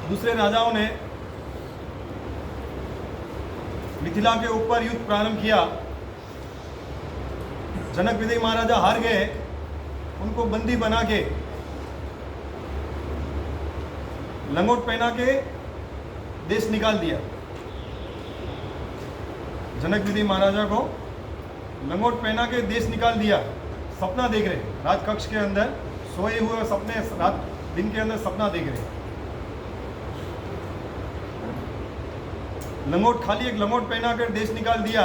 दूसरे राजाओं ने मिथिला के ऊपर युद्ध प्रारंभ किया। जनक विजय महाराजा हार गए, उनको बंदी बना के लंगोट पहना के देश निकाल दिया। जनक विजय महाराजा को लंगोट पहना के देश निकाल दिया। सपना देख रहे, राजकक्ष के अंदर सोए हुए सपने, रात दिन के अंदर सपना देख रहे। लंगोट, खाली एक लंगोट पहना कर देश निकाल दिया।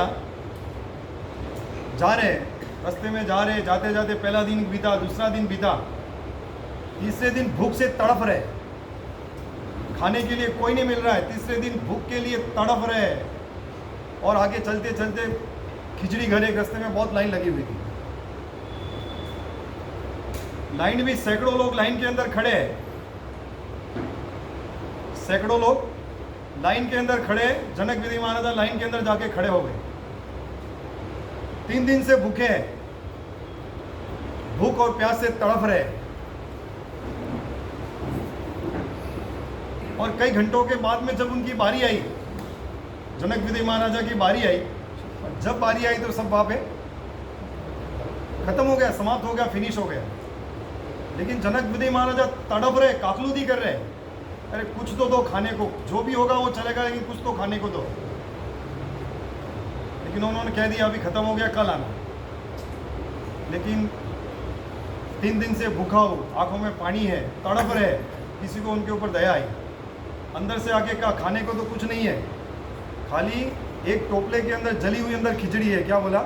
जा रहे, रास्ते में जा रहे, जाते जाते पहला दिन बीता, दूसरा दिन बीता, तीसरे दिन भूख से तड़प रहे, खाने के लिए कोई नहीं मिल रहा है। तीसरे दिन भूख के लिए तड़प रहे और आगे चलते चलते खिचड़ी घर, एक रास्ते में बहुत लाइन लगी हुई थी। लाइन भी सैकड़ों लोग लाइन के अंदर खड़े हैं, सैकड़ों लोग लाइन के अंदर खड़े। जनक विजय महाराजा लाइन के अंदर जाके खड़े हो गए। 3 दिन से भूखे हैं, भूख और प्यास से तड़प रहे और कई घंटों के बाद में जब उनकी बारी आई, जनक विजय महाराजा की बारी आई, और जब बारी आई तो सब वहां पे खत्म हो गया, समाप्त हो गया, फिनिश हो गया। लेकिन जनक विजय महाराजा तड़प रहे, काकलूदी कर रहे, अरे कुछ तो दो खाने को, जो भी होगा वो चलेगा, लेकिन कुछ तो खाने को दो। लेकिन उन्होंने कह दिया अभी खत्म हो गया, कल आना। लेकिन 3 दिन से भूखा हो, आंखों में पानी है, तड़प रहे, किसी को उनके ऊपर दया आई। अंदर से आके कहा खाने को तो कुछ नहीं है, खाली एक टोपले के अंदर जली हुई अंदर खिचड़ी है। क्या बोला?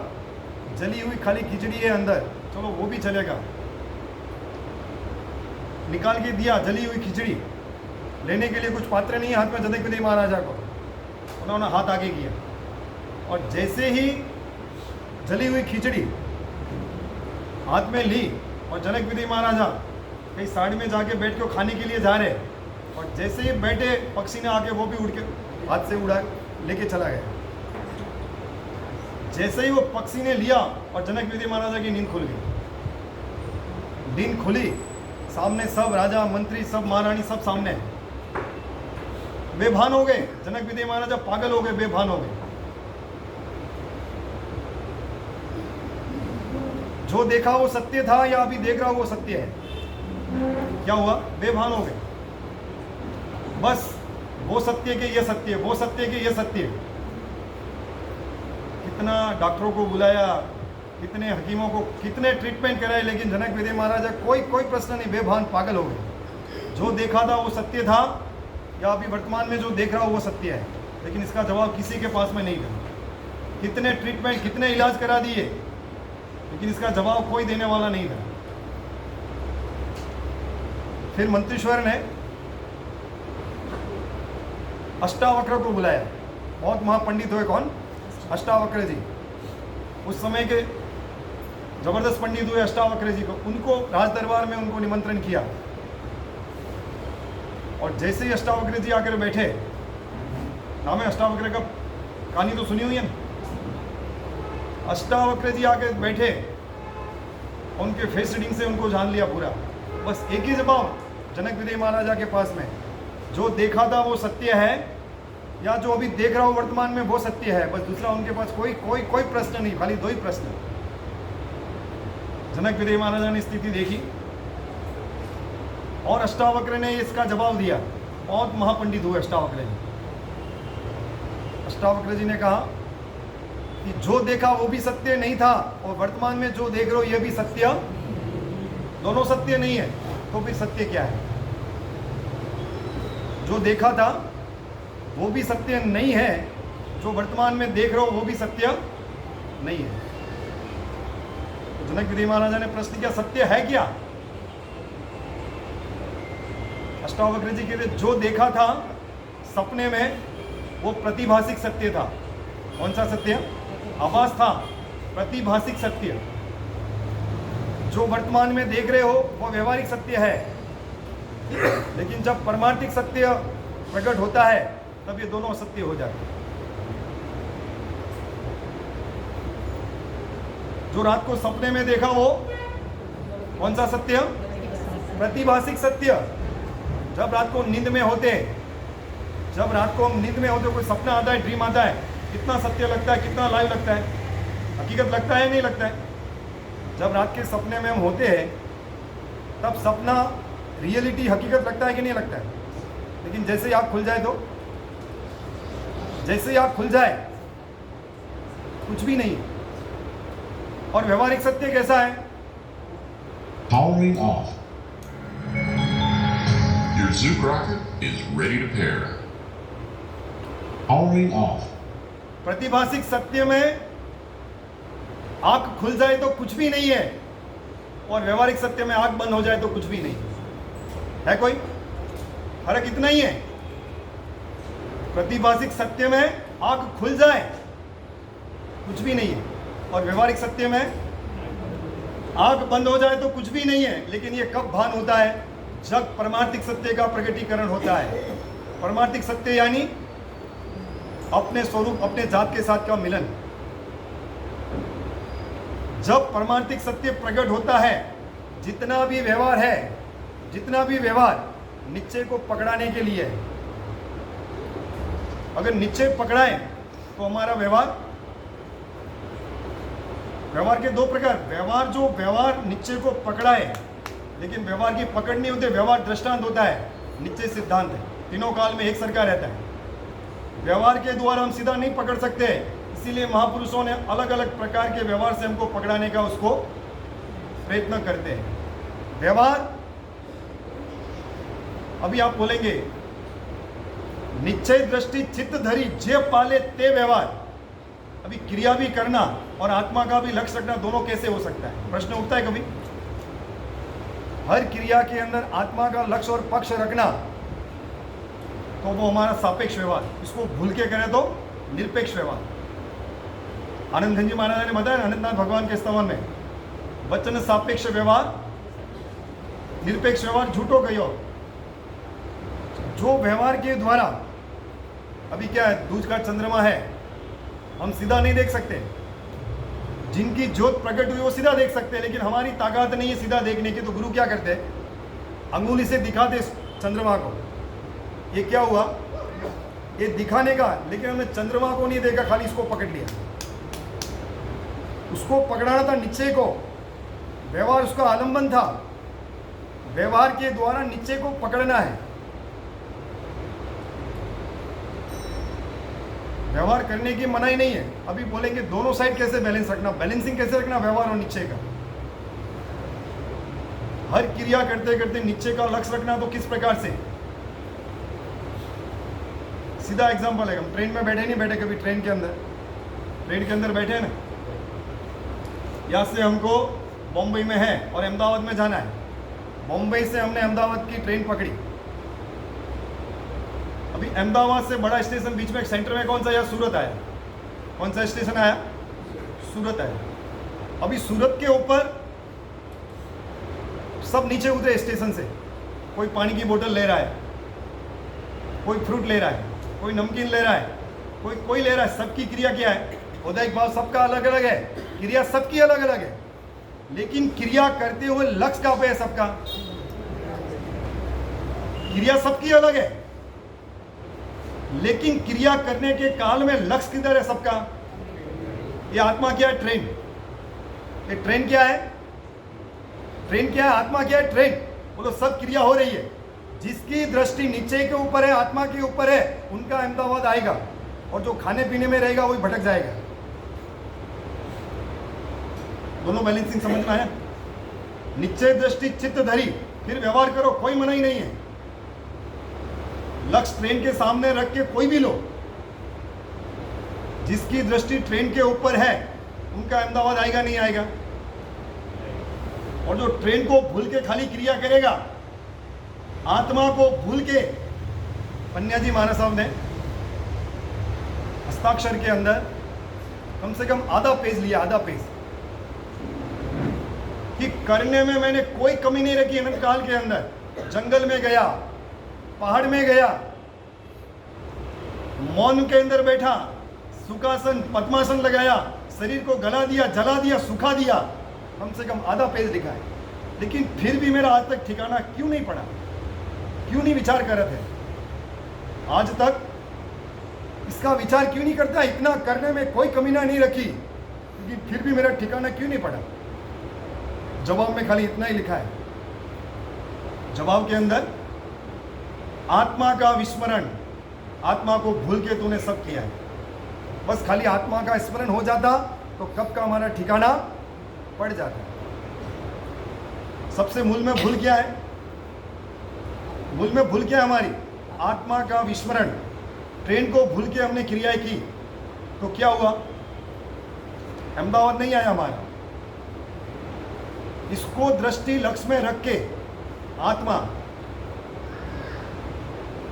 जली हुई खाली खिचड़ी है अंदर, चलो वो भी चलेगा। निकाल के दिया जली हुई खिचड़ी, लेने के लिए कुछ पात्र नहीं है हाथ में जनक विजय महाराजा को। उन्होंने हाथ आगे किया और जैसे ही जली हुई खिचड़ी हाथ में ली और जनक विजय महाराजा कहीं साइड में जाके बैठ के खाने के लिए जा रहे, और जैसे ही बैठे पक्षी ने आके वो भी उड़ के हाथ से उड़ा लेके चला गया। जैसे ही वो पक्षी ने लिया और जनक विजय महाराजा की नींद खुल गई। नींद खुली, सामने सब राजा मंत्री, सब महारानी, सब सामने बेभान हो गए। जनक विजय महाराजा पागल हो गए, बेभान हो गए। जो देखा वो सत्य था या अभी देख रहा वो सत्य है? क्या हुआ? बेभान हो गए। बस वो सत्य के ये सत्य, वो सत्य के ये सत्य। कितना डॉक्टरों को बुलाया, कितने हकीमों को, कितने ट्रीटमेंट कराए, लेकिन जनक विजय महाराजा कोई प्रश्न नहीं, बेभान पागल हो गए। जो देखा था वो सत्य था या अभी वर्तमान में जो देख रहा हो वो सत्य है? लेकिन इसका जवाब किसी के पास में नहीं था। कितने ट्रीटमेंट, कितने इलाज करा दिए, लेकिन इसका जवाब कोई देने वाला नहीं था। फिर मंत्रीश्वर ने अष्टावक्र को बुलाया। बहुत महापंडित हुए, कौन? अष्टावक्र जी। उस समय के जबरदस्त पंडित हुए अष्टावक्र जी को। उनको राज दरबार में उनको निमंत्रण किया और जैसे ही अष्टावक्र जी आकर बैठे, नाम है अष्टावक्र का, कहानी तो सुनी हुई है ना। अष्टावक्र जी आकर बैठे, उनके फेस रीडिंग से उनको जान लिया पूरा। बस एक ही जवाब जनक विजय महाराजा के पास में, जो देखा था वो सत्य है या जो अभी देख रहा हो वर्तमान में वो सत्य है। बस दूसरा उनके पास कोई प्रश्न नहीं, खाली 2 ही प्रश्न। जनक विजय महाराजा ने स्थिति देखी और अष्टावक्र ने इसका जवाब दिया। बहुत महापंडित हुए अष्टावक्र जी। अष्टावक्र जी ने कहा कि जो देखा वो भी सत्य नहीं था और वर्तमान में जो देख रहे हो ये भी सत्य, दोनों सत्य नहीं है, तो फिर सत्य क्या है? जो देखा था वो भी सत्य नहीं है, जो वर्तमान में देख रहे हो वो भी सत्य नहीं है। तो जनक विजय महाराजा ने प्रश्न किया, सत्य है क्या? अष्टावक्र जी कहते जो देखा था सपने में वो प्रतिभासिक सत्य था। कौन सा सत्य? आभास था, प्रतिभासिक सत्य। जो वर्तमान में देख रहे हो वो व्यवहारिक सत्य है, लेकिन जब परमार्थिक सत्य प्रकट होता है तब ये दोनों असत्य हो जाते हैं। जो रात को सपने में देखा वो कौन सा सत्य? प्रतिभासिक सत्य। जब रात को नींद में होते जब रात को हम नींद में होते कोई सपना आता है, ड्रीम आता है, कितना सत्य लगता है, कितना लाइव लगता है, हकीकत लगता है नहीं लगता है? जब रात के सपने में हम होते हैं तब सपना रियलिटी हकीकत लगता है कि नहीं लगता है? लेकिन जैसे ही आँख खुल जाए तो जैसे ही आँख खुल जाए कुछ भी नहीं। और व्यवहारिक सत्य कैसा है? Powering off. Your Zook rocket is ready to pair. Powering off. प्रतिभाषिक सत्य में आंख खुल जाए तो कुछ भी नहीं है, और व्यवहारिक सत्य में आंख बंद हो जाए तो कुछ भी नहीं है। कोई फर्क इतना ही है। प्रतिभाषिक सत्य में आंख खुल जाए कुछ भी नहीं है, और व्यवहारिक सत्य में आंख बंद हो जाए तो कुछ भी नहीं है। लेकिन ये कब भान होता है? जब परमार्थिक सत्य का प्रकटीकरण होता है। परमार्थिक सत्य यानी अपने स्वरूप, अपने जात के साथ का मिलन। जब परमार्थिक सत्य प्रकट होता है, जितना भी व्यवहार है, जितना भी व्यवहार निश्चय को पकड़ाने के लिए है। अगर निश्चय पकड़ाए तो हमारा व्यवहार के दो प्रकार। व्यवहार निश्चय को पकड़ाए, लेकिन व्यवहार की पकड़ नहीं होती। व्यवहार दृष्टांत होता है, निश्चय सिद्धांत है। तीनों काल में एक सरकार रहता है। व्यवहार के द्वारा हम सीधा नहीं पकड़ सकते, इसीलिए महापुरुषों ने अलग अलग प्रकार के व्यवहार से हमको पकड़ाने का उसको प्रयत्न करते हैं। व्यवहार, अभी आप बोलेंगे निश्चय दृष्टि चित्त धरी जे पाले ते व्यवहार। अभी क्रिया भी करना और आत्मा का भी लक्ष्य रखना दोनों कैसे हो सकता है? प्रश्न उठता है कभी। हर क्रिया के अंदर आत्मा का लक्ष्य और पक्ष रखना तो वो हमारा सापेक्ष व्यवहार। इसको भूल के करें तो निरपेक्ष व्यवहार। आनंद जी महाराज ने बताया अनंतनाथ भगवान के स्तवन में, वचन सापेक्ष व्यवहार, निरपेक्ष व्यवहार झूठो कहो। जो व्यवहार के द्वारा, अभी क्या है, दूज का चंद्रमा है, हम सीधा नहीं देख सकते। जिनकी ज्योत प्रकट हुई वो सीधा देख सकते हैं, लेकिन हमारी ताकत नहीं है सीधा देखने की। तो गुरु क्या करते हैं? अंगुली से दिखाते चंद्रमा को। ये क्या हुआ? ये दिखाने का, लेकिन हमने चंद्रमा को नहीं देखा, खाली इसको पकड़ लिया। उसको पकड़ाना था निश्चय को। व्यवहार उसका आलंबन था। व्यवहार के द्वारा निश्चय को पकड़ना है। व्यवहार करने की मनाही नहीं है। अभी बोलेंगे दोनों साइड कैसे बैलेंस रखना, बैलेंसिंग कैसे रखना व्यवहार और निश्चय का। हर क्रिया करते करते निश्चय का लक्ष्य रखना, तो किस प्रकार से? सीधा एग्जांपल है, हम ट्रेन में बैठे नहीं बैठे कभी? ट्रेन के अंदर बैठे हैं ना। यहाँ से हमको बॉम्बे में है और अहमदाबाद में जाना है। बॉम्बे से हमने अहमदाबाद की ट्रेन पकड़ी। अभी अहमदाबाद से बड़ा स्टेशन बीच में सेंटर में कौन सा? या सूरत आया। कौन सा स्टेशन आया? सूरत आया। अभी सूरत के ऊपर सब नीचे उतरे स्टेशन से। कोई पानी की बोतल ले रहा है, कोई फ्रूट ले रहा है, कोई नमकीन ले रहा है, कोई ले रहा है। सबकी क्रिया क्या है? औदैहिक भाव सबका अलग अलग है, क्रिया सबकी अलग अलग है, लेकिन क्रिया करते हुए लक्ष्य कहाँ पे है? सबका। क्रिया सबकी अलग है, लेकिन क्रिया करने के काल में लक्ष्य किधर है? सबका। ये आत्मा क्या है? ट्रेन। ये ट्रेन क्या है? ट्रेन क्या है? आत्मा क्या है? ट्रेन। बोलो, सब क्रिया हो रही है। जिसकी दृष्टि निश्चय के ऊपर है, आत्मा के ऊपर है, उनका अहमदाबाद आएगा, और जो खाने पीने में रहेगा वही भटक जाएगा। दोनों बैलेंसिंग समझ में आया? निश्चय दृष्टि चित्त धरी, फिर व्यवहार करो, कोई मनाही नहीं है। लक्ष्य ट्रेन के सामने रख के कोई भी लो, जिसकी दृष्टि ट्रेन के ऊपर है उनका अहमदाबाद आएगा नहीं आएगा। और जो ट्रेन को भूल के खाली क्रिया करेगा, आत्मा को भूल के, पन्या जी महाराज साहब ने हस्ताक्षर के अंदर कम से कम आधा पेज लिया, आधा पेज, कि करने में मैंने कोई कमी नहीं रखी। अनंत काल के अंदर जंगल में गया, पहाड़ में गया, मौन के अंदर बैठा, सुखासन पद्मासन लगाया, शरीर को गला दिया, जला दिया, सुखा दिया, कम से कम आधा पेज लिखा है। लेकिन फिर भी मेरा आज तक ठिकाना क्यों नहीं पड़ा? क्यों नहीं विचार कर रहे थे? आज तक इसका विचार क्यों नहीं करता? इतना करने में कोई कमीना नहीं रखी, क्योंकि फिर भी मेरा ठिकाना क्यों नहीं पड़ा? जवाब में खाली इतना ही लिखा है। जवाब के अंदर आत्मा का विस्मरण, आत्मा को भूल के तूने सब किया है। बस खाली आत्मा का स्मरण हो जाता तो कब का हमारा ठिकाना पड़ जाता। सबसे मूल में भूल क्या है? मूल में भूल क्या है हमारी? आत्मा का विस्मरण। ट्रेन को भूल के हमने क्रियाएं की तो क्या हुआ? अहमदाबाद नहीं आया हमारा। इसको दृष्टि लक्ष्य में रख के आत्मा,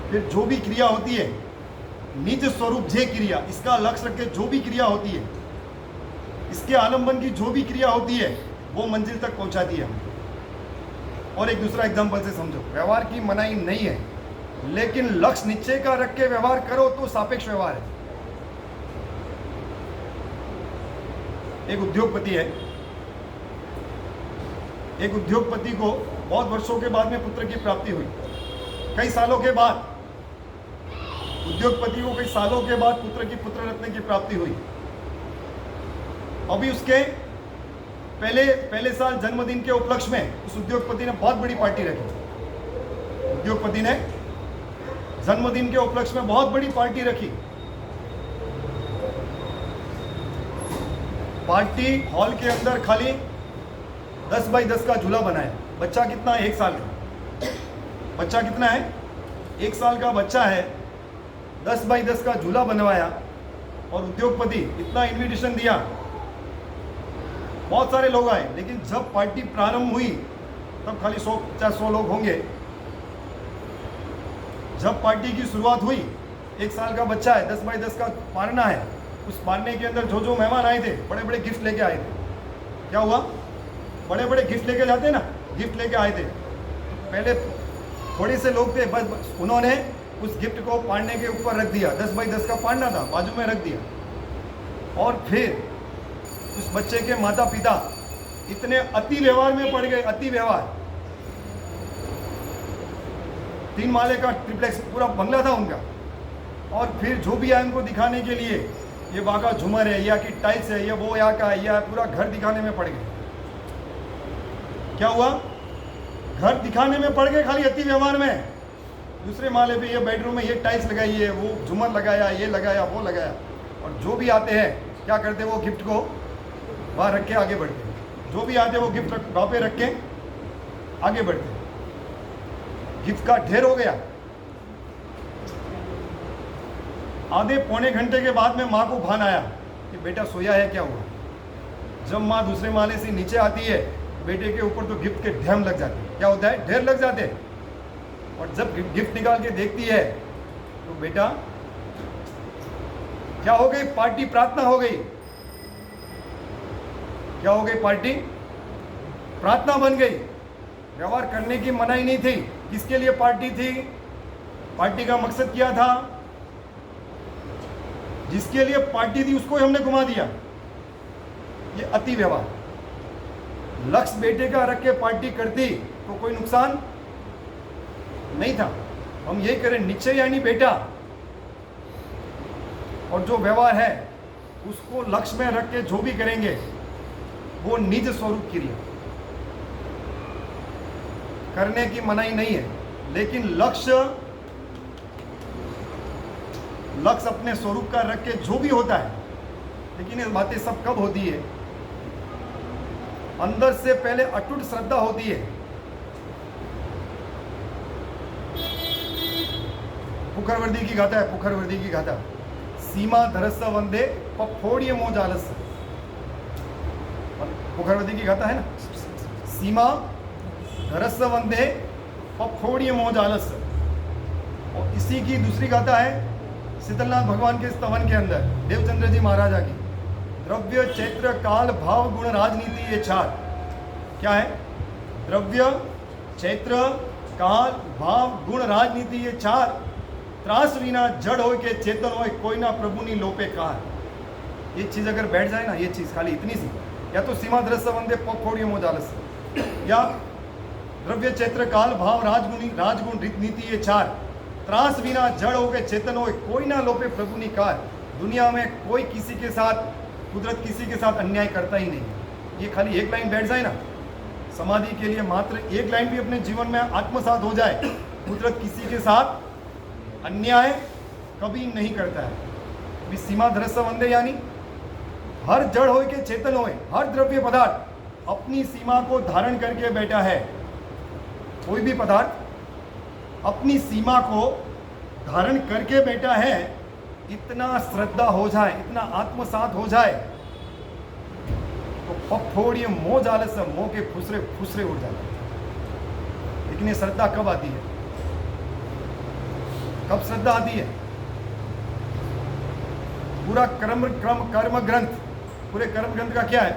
फिर जो भी क्रिया होती है निज स्वरूप जे क्रिया, इसका लक्ष्य रख के जो भी क्रिया होती है, इसके आलंबन की जो भी क्रिया होती है, वो मंजिल तक पहुंचाती है। और एक दूसरा एग्जांपल से समझो। व्यवहार की मनाही नहीं है, लेकिन लक्ष्य निश्चय का रख के व्यवहार करो तो सापेक्ष व्यवहार है। एक उद्योगपति है, एक उद्योगपति को बहुत वर्षों के बाद में पुत्र की प्राप्ति हुई। कई सालों के बाद उद्योगपति को, कई सालों के बाद पुत्र रत्न की प्राप्ति हुई। अभी उसके पहले साल जन्मदिन के उपलक्ष्य में उस उद्योगपति ने बहुत बड़ी पार्टी रखी। उद्योगपति ने जन्मदिन के उपलक्ष्य में बहुत बड़ी पार्टी रखी। पार्टी हॉल के अंदर खाली 10 बाई 10 का झूला बनाया। बच्चा कितना है? 1 साल का। बच्चा कितना है? 1 साल का बच्चा है। 10 बाई 10 का झूला बनवाया और उद्योगपति इतना इन्विटेशन दिया, बहुत सारे लोग आए। लेकिन जब पार्टी प्रारंभ हुई तब खाली 100 लोग होंगे। जब पार्टी की शुरुआत हुई, 1 साल का बच्चा है, 10 बाई 10 का पारना है। उस पारने के अंदर जो मेहमान आए थे, बड़े बड़े गिफ्ट लेके आए थे। क्या हुआ? बड़े बड़े गिफ्ट लेके जाते हैं ना, गिफ्ट लेके आए थे। पहले थोड़े से लोग थे, बस उन्होंने उस गिफ्ट को पारने के ऊपर रख दिया। 10 बाई 10 का पारना था, बाजू में रख दिया। और फिर उस बच्चे के माता पिता इतने अति व्यवहार में पड़ गए, अति व्यवहार। 3 माले का ट्रिप्लेक्स पूरा बंगला था उनका। और फिर जो भी आए उनको दिखाने के लिए, ये वहाँ का झूमर है, या की टाइल्स है, ये वो यहाँ का है, या पूरा घर दिखाने में पड़ गए। क्या हुआ? घर दिखाने में पड़ गए खाली अति व्यवहार में। दूसरे माले पे ये बेडरूम में ये टाइल्स लगाई है, वो झूमर लगाया, ये लगाया, वो लगाया। और जो भी आते हैं क्या करते, वो गिफ्ट को वहाँ रख के आगे बढ़ते। जो भी आते वो गिफ्ट वहाँ पे रख के आगे बढ़ते। गिफ्ट का ढेर हो गया। आधे पौने घंटे के बाद में माँ को भान आया कि बेटा सोया है, क्या हुआ? जब माँ दूसरे माले से नीचे आती है, बेटे के ऊपर तो गिफ्ट के ढेर लग जाते। क्या होता है? ढेर लग जाते। और जब गिफ्ट निकाल के देखती है तो बेटा क्या हो गई? पार्टी प्रार्थना हो गई। क्या हो गई? पार्टी प्रार्थना बन गई। व्यवहार करने की मनाही नहीं थी। किसके लिए पार्टी थी? पार्टी का मकसद क्या था? जिसके लिए पार्टी थी उसको ही हमने घुमा दिया। ये अति व्यवहार। लक्ष्य बेटे का रख के पार्टी करती तो कोई नुकसान नहीं था। हम यही करें, निश्चय यानी बेटा, और जो व्यवहार है उसको लक्ष्य में रख के जो भी करेंगे वो निज स्वरूप क्रिया। करने की मनाही नहीं है, लेकिन लक्ष्य अपने स्वरूप का रख के जो भी होता है। लेकिन ये बातें सब कब होती है? अंदर से पहले अटूट श्रद्धा होती है। पुखरवर्दी की गाथा है, पुखरवर्दी की गाथा। सीमा धरस्स वंदे पफोड़िय मोजालस। पुखरवर्दी की गाथा है ना, सीमा धरस्स वंदे पफोड़िय मोजालस। और इसी की दूसरी गाथा है शीतलनाथ भगवान के स्तवन के अंदर, देवचंद्र जी महाराजा की। द्रव्य चैत्र काल भाव गुण राजनीति, ये 4 क्या है? द्रव्य चैत्र काल भाव गुण राजनीति, ये 4 त्रास विना जड़ हो के चेतन हो, कोई ना प्रभु नी लोपे कार। ये चीज अगर बैठ जाए ना, ये चीज खाली इतनी सी, या तो सीमा धरस्स वंदे पफोड़िय मोजालस, या द्रव्य चैत्र काल भाव राजगुण रीत नीति, ये 4 ત્રાસ વિના જળ હો કે ચેતન હોય, કોઈ ના લોપે પ્રભુની કાર। दुनिया में कोई किसी के साथ, कुदरत किसी के साथ अन्याय करता ही नहीं। ये खाली एक लाइन बैठ जाए ना समाधि के लिए, मात्र एक लाइन भी अपने जीवन में आत्मसात हो जाए, कुदरत किसी के साथ अन्याय कभी नहीं करता है। अभी सीमा धरस्व वंदे, यानी हर जड़ हो के चेतन हो, हर द्रव्य पदार्थ अपनी सीमा को धारण करके बैठा है। कोई भी पदार्थ अपनी सीमा को धारण करके बैठा है। इतना श्रद्धा हो जाए, इतना आत्मसात हो जाए तो पगफोड़िए मोह जालस मोह के फुसरे फुसरे उड़ जाते हैं। लेकिन ये श्रद्धा कब आती है? कब श्रद्धा आती है? पूरा कर्म ग्रंथ, पूरे कर्म ग्रंथ का क्या है?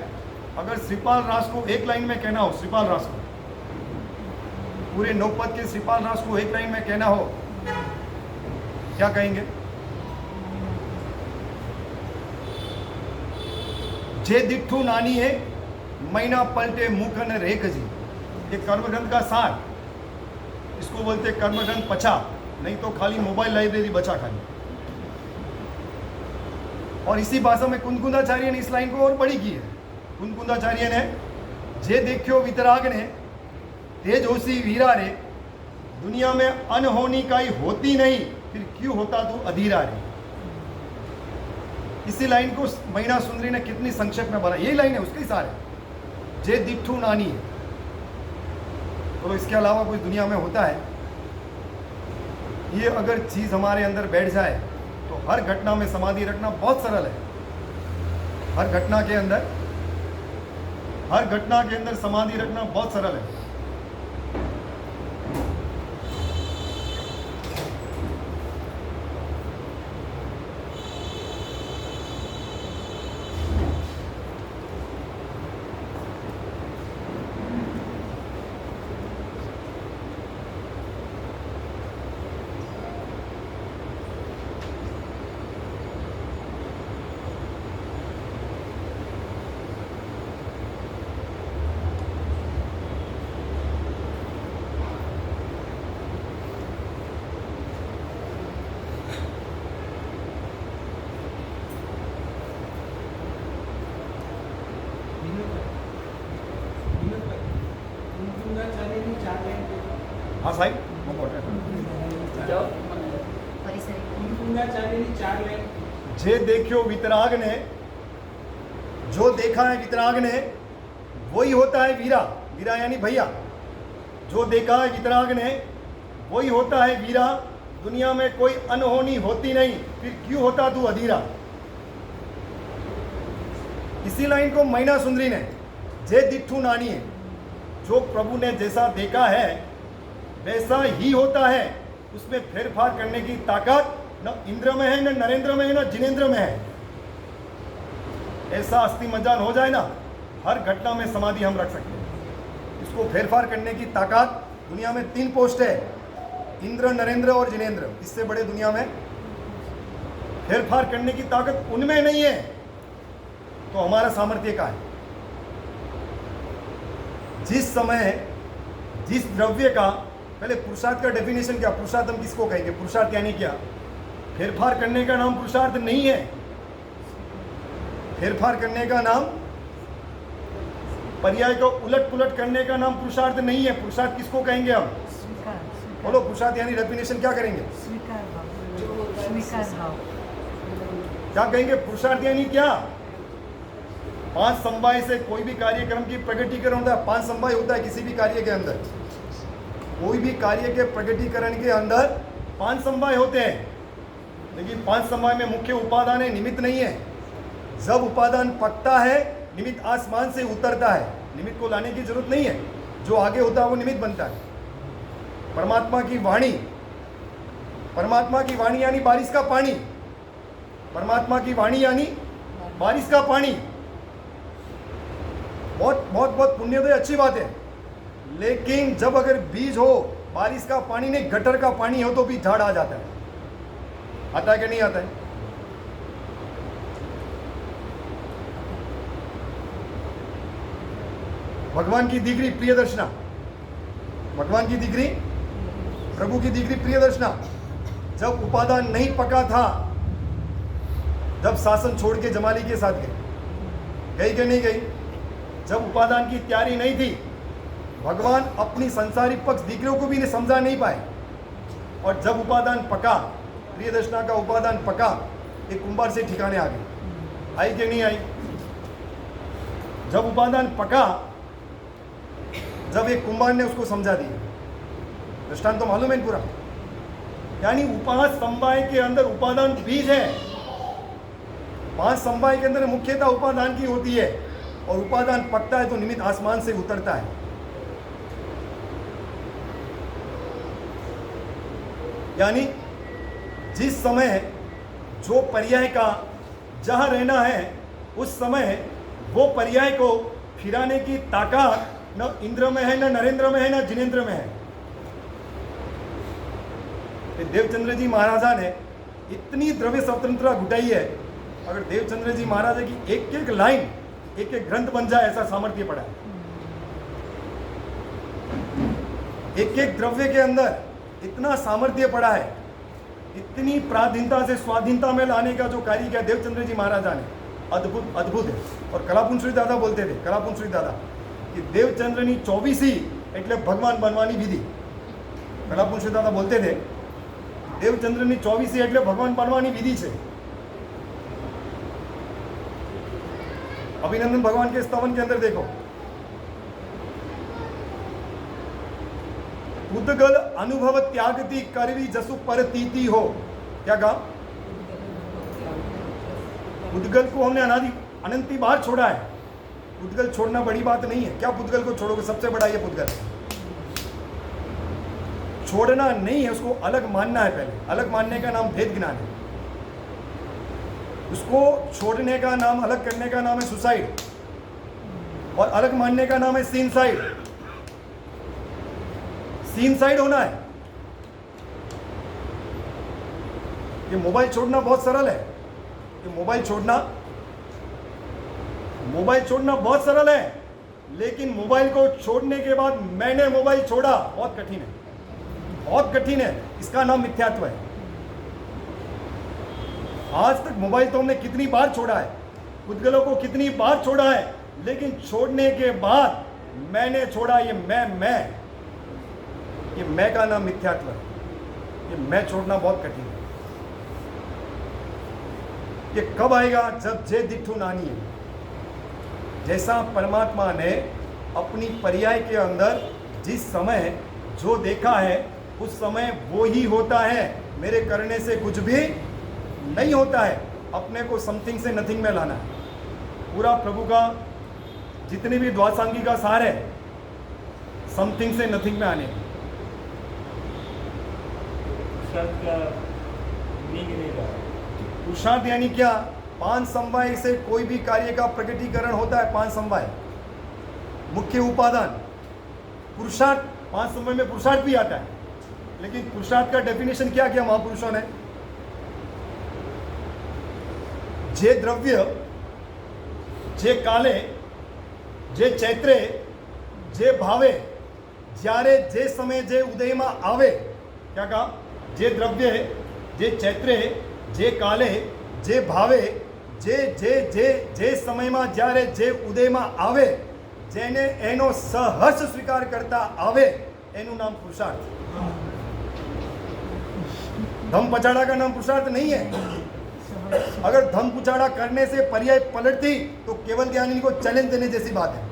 अगर श्रीपाल रास को एक लाइन में कहना हो, श्रीपाल रास को, पूरे नौपद के श्रीपाल रास को एक लाइन में कहना हो, क्या कहेंगे? जे दिठू नानी है महीना पलटे मुखन रेख जी। ये कर्म ग्रंथ का सार, इसको बोलते कर्म ग्रंथ पचा, नहीं तो खाली मोबाइल लाइब्रेरी बचा खाली। और इसी भाषा में कुंदकुंदाचार्य ने इस लाइन को और बड़ी की है। कुंदकुंदाचार्य ने जे देखियो वितराग ने तेज होसी वीरा रे, दुनिया में अनहोनी काई होती नहीं, फिर क्यों होता तू अधीरा रे। इसी लाइन को मीना सुंदरी ने कितनी संक्षेप में बना, यही लाइन है, उसके ही सार है। जे दिठू नानी है, तो इसके अलावा कुछ दुनिया में होता है? ये अगर चीज हमारे अंदर बैठ जाए तो हर घटना में समाधि रखना बहुत सरल है। हर घटना के अंदर समाधि रखना बहुत सरल है। हाँ साहब, जे देखियो वितराग ने, जो देखा है वितराग ने वही होता है वीरा। वीरा यानी भैया। जो देखा है वितराग ने वही होता है वीरा, दुनिया में कोई अनहोनी होती नहीं, फिर क्यों होता तू अधीरा। इसी लाइन को मीना सुंदरी ने जे दिठू नानी है, जो प्रभु ने जैसा देखा है वैसा ही होता है, उसमें फेरफार करने की ताकत न इंद्र में है, न नरेंद्र में है, न जिनेंद्र में है। ऐसा अस्थि मज्जान हो जाए ना, हर घटना में समाधि हम रख सकते हैं। इसको फेरफार करने की ताकत, दुनिया में 3 पोस्ट है, इंद्र, नरेंद्र और जिनेंद्र। इससे बड़े दुनिया में फेरफार करने की ताकत उनमें नहीं है, तो हमारा सामर्थ्य का है। जिस समय जिस द्रव्य का, पहले पुरुषार्थ का डेफिनेशन क्या? पुरुषार्थ हम किसको कहेंगे? पुरुषार्थ यानी क्या? फेरफार करने का नाम पुरुषार्थ नहीं है। फेरफार करने का नाम, पर्याय को उलट पुलट करने का नाम पुरुषार्थ नहीं है। पुरुषार्थ किसको कहेंगे हम? बोलो, पुरुषार्थ यानी डेफिनेशन क्या करेंगे? स्वीकार भाव। क्या कहेंगे? पुरुषार्थ यानी क्या? 5 समवाय से कोई भी कार्यक्रम की प्रगटीकरण होता है। 5 समवाय होता है किसी भी कार्य के अंदर। कोई भी कार्य के प्रगटीकरण के अंदर 5 समवाय होते हैं, लेकिन 5 समवाय में मुख्य उपादान है, निमित्त नहीं है। जब उपादान पकता है, निमित्त आसमान से उतरता है। निमित्त को लाने की जरूरत नहीं है, जो आगे होता है वो निमित्त बनता है। परमात्मा की वाणी, परमात्मा की वाणी यानी बारिश का पानी। परमात्मा की वाणी यानी बारिश का पानी। बहुत बहुत बहुत पुण्योदय, अच्छी बात है, लेकिन जब अगर बीज हो, बारिश का पानी नहीं, गटर का पानी हो, तो भी झाड़ आ जाता है। आता है कि नहीं आता है? भगवान की दीकरी प्रियदर्शना, भगवान की दीकरी, प्रभु की दीकरी प्रियदर्शना, जब उपादान नहीं पका था, जब शासन छोड़ के जमाली के साथ गई कि नहीं गई? जब उपादान की तैयारी नहीं थी, भगवान अपनी संसारिक पक्ष दीकरों को भी ने समझा नहीं पाए। और जब उपादान पका, प्रिय दर्शना का उपादान पका, एक कुंभार से ठिकाने आ गई। आई कि नहीं आई? जब उपादान पका, जब एक कुंभार ने उसको समझा दिया। दृष्टांत तो मालूम है पूरा। यानी उपास समवाय के अंदर उपादान बीज है। 5 समवाय के अंदर मुख्यतः उपादान की होती है, और उपादान पकता है तो निमित्त आसमान से उतरता है। यानी जिस समय जो पर्याय का जहां रहना है, उस समय वो पर्याय को फिराने की ताकत न इंद्र में है, न नरेंद्र में है, न जिनेंद्र में है। देवचंद्र जी महाराजा ने इतनी द्रव्य स्वतंत्रता घुटाई है। अगर देवचंद्र जी महाराजा की एक एक लाइन एक एक ग्रंथ बन जाए, ऐसा सामर्थ्य पड़ा है। एक एक द्रव्य के अंदर इतना सामर्थ्य पड़ा है। इतनी प्राधीनता से स्वाधीनता में लाने का जो कार्य किया देवचंद्र जी महाराजा ने, अद्भुत अद्भुत है। और कलापुंश्री दादा बोलते थे, कलापुंश्री दादा, कि देवचंद्रनी 24 એટલે ભગવાન બનવાની વિધિ। કલાપુંશ્રી દાદા બોલते थे, દેવચંદ્રની 24 એટલે ભગવાન બનવાની વિધિ છે। अभिनंदन भगवान के स्तवन के अंदर देखो, उद्गल अनुभव त्यागती करवी जसु परतीति हो। क्या कहा? उद्गल को हमने अनंती बार छोड़ा है। उद्गल छोड़ना बड़ी बात नहीं है। क्या उद्गल को छोड़ोगे? सबसे बड़ा ये उद्गल छोड़ना नहीं है, उसको अलग मानना है। पहले अलग मानने का नाम भेद ज्ञान है। उसको छोड़ने का नाम, अलग करने का नाम है सुसाइड, और अलग मानने का नाम है सीनसाइड। सीनसाइड होना है। ये मोबाइल छोड़ना बहुत सरल है। ये मोबाइल छोड़ना बहुत सरल है, लेकिन मोबाइल को छोड़ने के बाद मैंने मोबाइल छोड़ा, बहुत कठिन है, बहुत कठिन है। इसका नाम मिथ्यात्व है। आज तक मोबाइल तो हमने कितनी बार छोड़ा है, उद्गलों को कितनी बार छोड़ा है, लेकिन छोड़ने के बाद मैंने छोड़ा, ये मैं का नाम मिथ्यात्व है। ये मैं छोड़ना बहुत कठिन है। ये कब आएगा? जब जे दिठू नानी है। जैसा परमात्मा ने अपनी पर्याय के अंदर जिस समय जो देखा है, उस समय वो ही होता है। मेरे करने से कुछ भी नहीं होता है। अपने को समथिंग से नथिंग में लाना है। पूरा प्रभु का जितने भी द्वासांगी का सार है, समथिंग से नथिंग में आने। पुरुषार्थ यानी क्या? 5 समवाय से कोई भी कार्य का प्रकटीकरण होता है। 5 समवाय मुख्य उपादान। पुरुषार्थ, 5 समवाय में पुरुषार्थ भी आता है, लेकिन पुरुषार्थ का डेफिनेशन क्या किया महापुरुषों ने? जे द्रव्य, जे काले, जे चैत्रे, जे भावे, જ્યારે જે સમય જે ઉદયમાં આવે। क्या कहा? जे द्रव्य, जे चैत्रे, जे काले, जे भावे, जे जे जे जे સમયમાં જ્યારે જે ઉદયમાં આવે, જેને એનો સહર્ષ સ્વીકાર કરતા આવે, એનું નામ પુરુષાર્થ। धम पछाड़ा का नाम पुरुषार्थ नहीं है। अगर धम पुछाड़ा करने से पर्याय पलटती तो केवल ज्ञानी को चैलेंज देने जैसी बात है।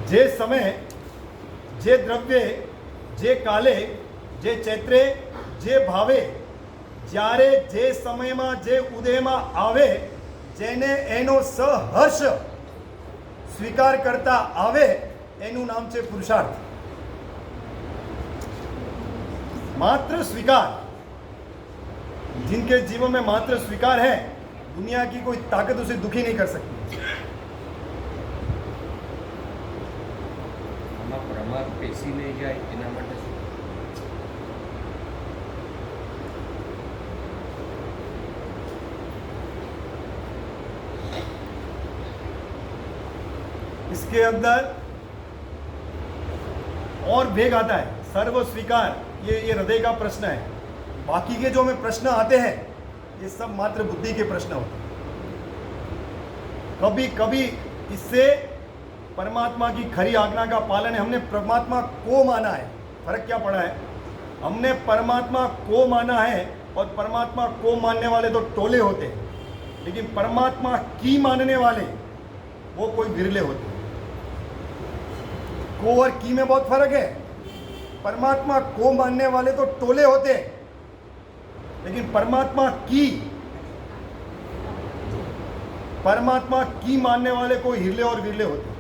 जे समय, जे द्रव्य, जे काले, जे चैत्रे, जे भावे, જ્યારે જે સમયમાં જે ઉદયમાં આવે, જેને એનો સહર્ષ સ્વીકાર કરતા આવે, એનું નામ છે પુરુષાર્થ। मात्र स्वीकार, जिनके जीवन में मात्र स्वीकार है, दुनिया की कोई ताकत उसे दुखी नहीं कर सकती। प्रमाद पेशी नहीं जाए एना माटे इसके अंदर और वेग आता है, सर्व स्वीकार, ये हृदय का प्रश्न है। बाकी के जो हमें प्रश्न आते हैं ये सब मात्र बुद्धि के प्रश्न होते हैं। कभी कभी इससे परमात्मा की खरी आज्ञा का पालन है। हमने परमात्मा को माना है, फर्क क्या पड़ा है? हमने परमात्मा को माना है और परमात्मा को मानने वाले तो टोले होते हैं, लेकिन परमात्मा की मानने वाले वो कोई विरले होते हैं। को और की में बहुत फर्क है। परमात्मा को मानने वाले तो टोले होते हैं, लेकिन परमात्मा की मानने वाले को हिरले और विरले होते हैं।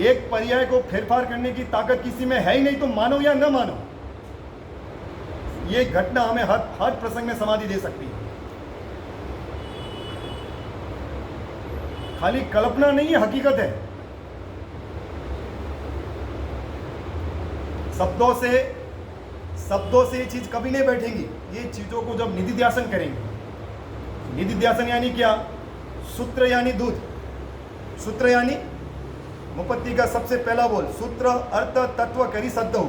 एक पर्याय को फेरफार करने की ताकत किसी में है ही नहीं, तो मानो या न मानो, ये घटना हमें हर प्रसंग में समाधि दे सकती है। खाली कल्पना नहीं है, हकीकत है। शब्दों से ये चीज कभी नहीं बैठेंगी। ये चीजों को जब निधिध्यासन करेंगे, निधिध्यासन यानी क्या? सूत्र यानी दूध, सूत्र यानी मुपत्ति का सबसे पहला बोल, सूत्र अर्थ तत्व करी सद्ध हो।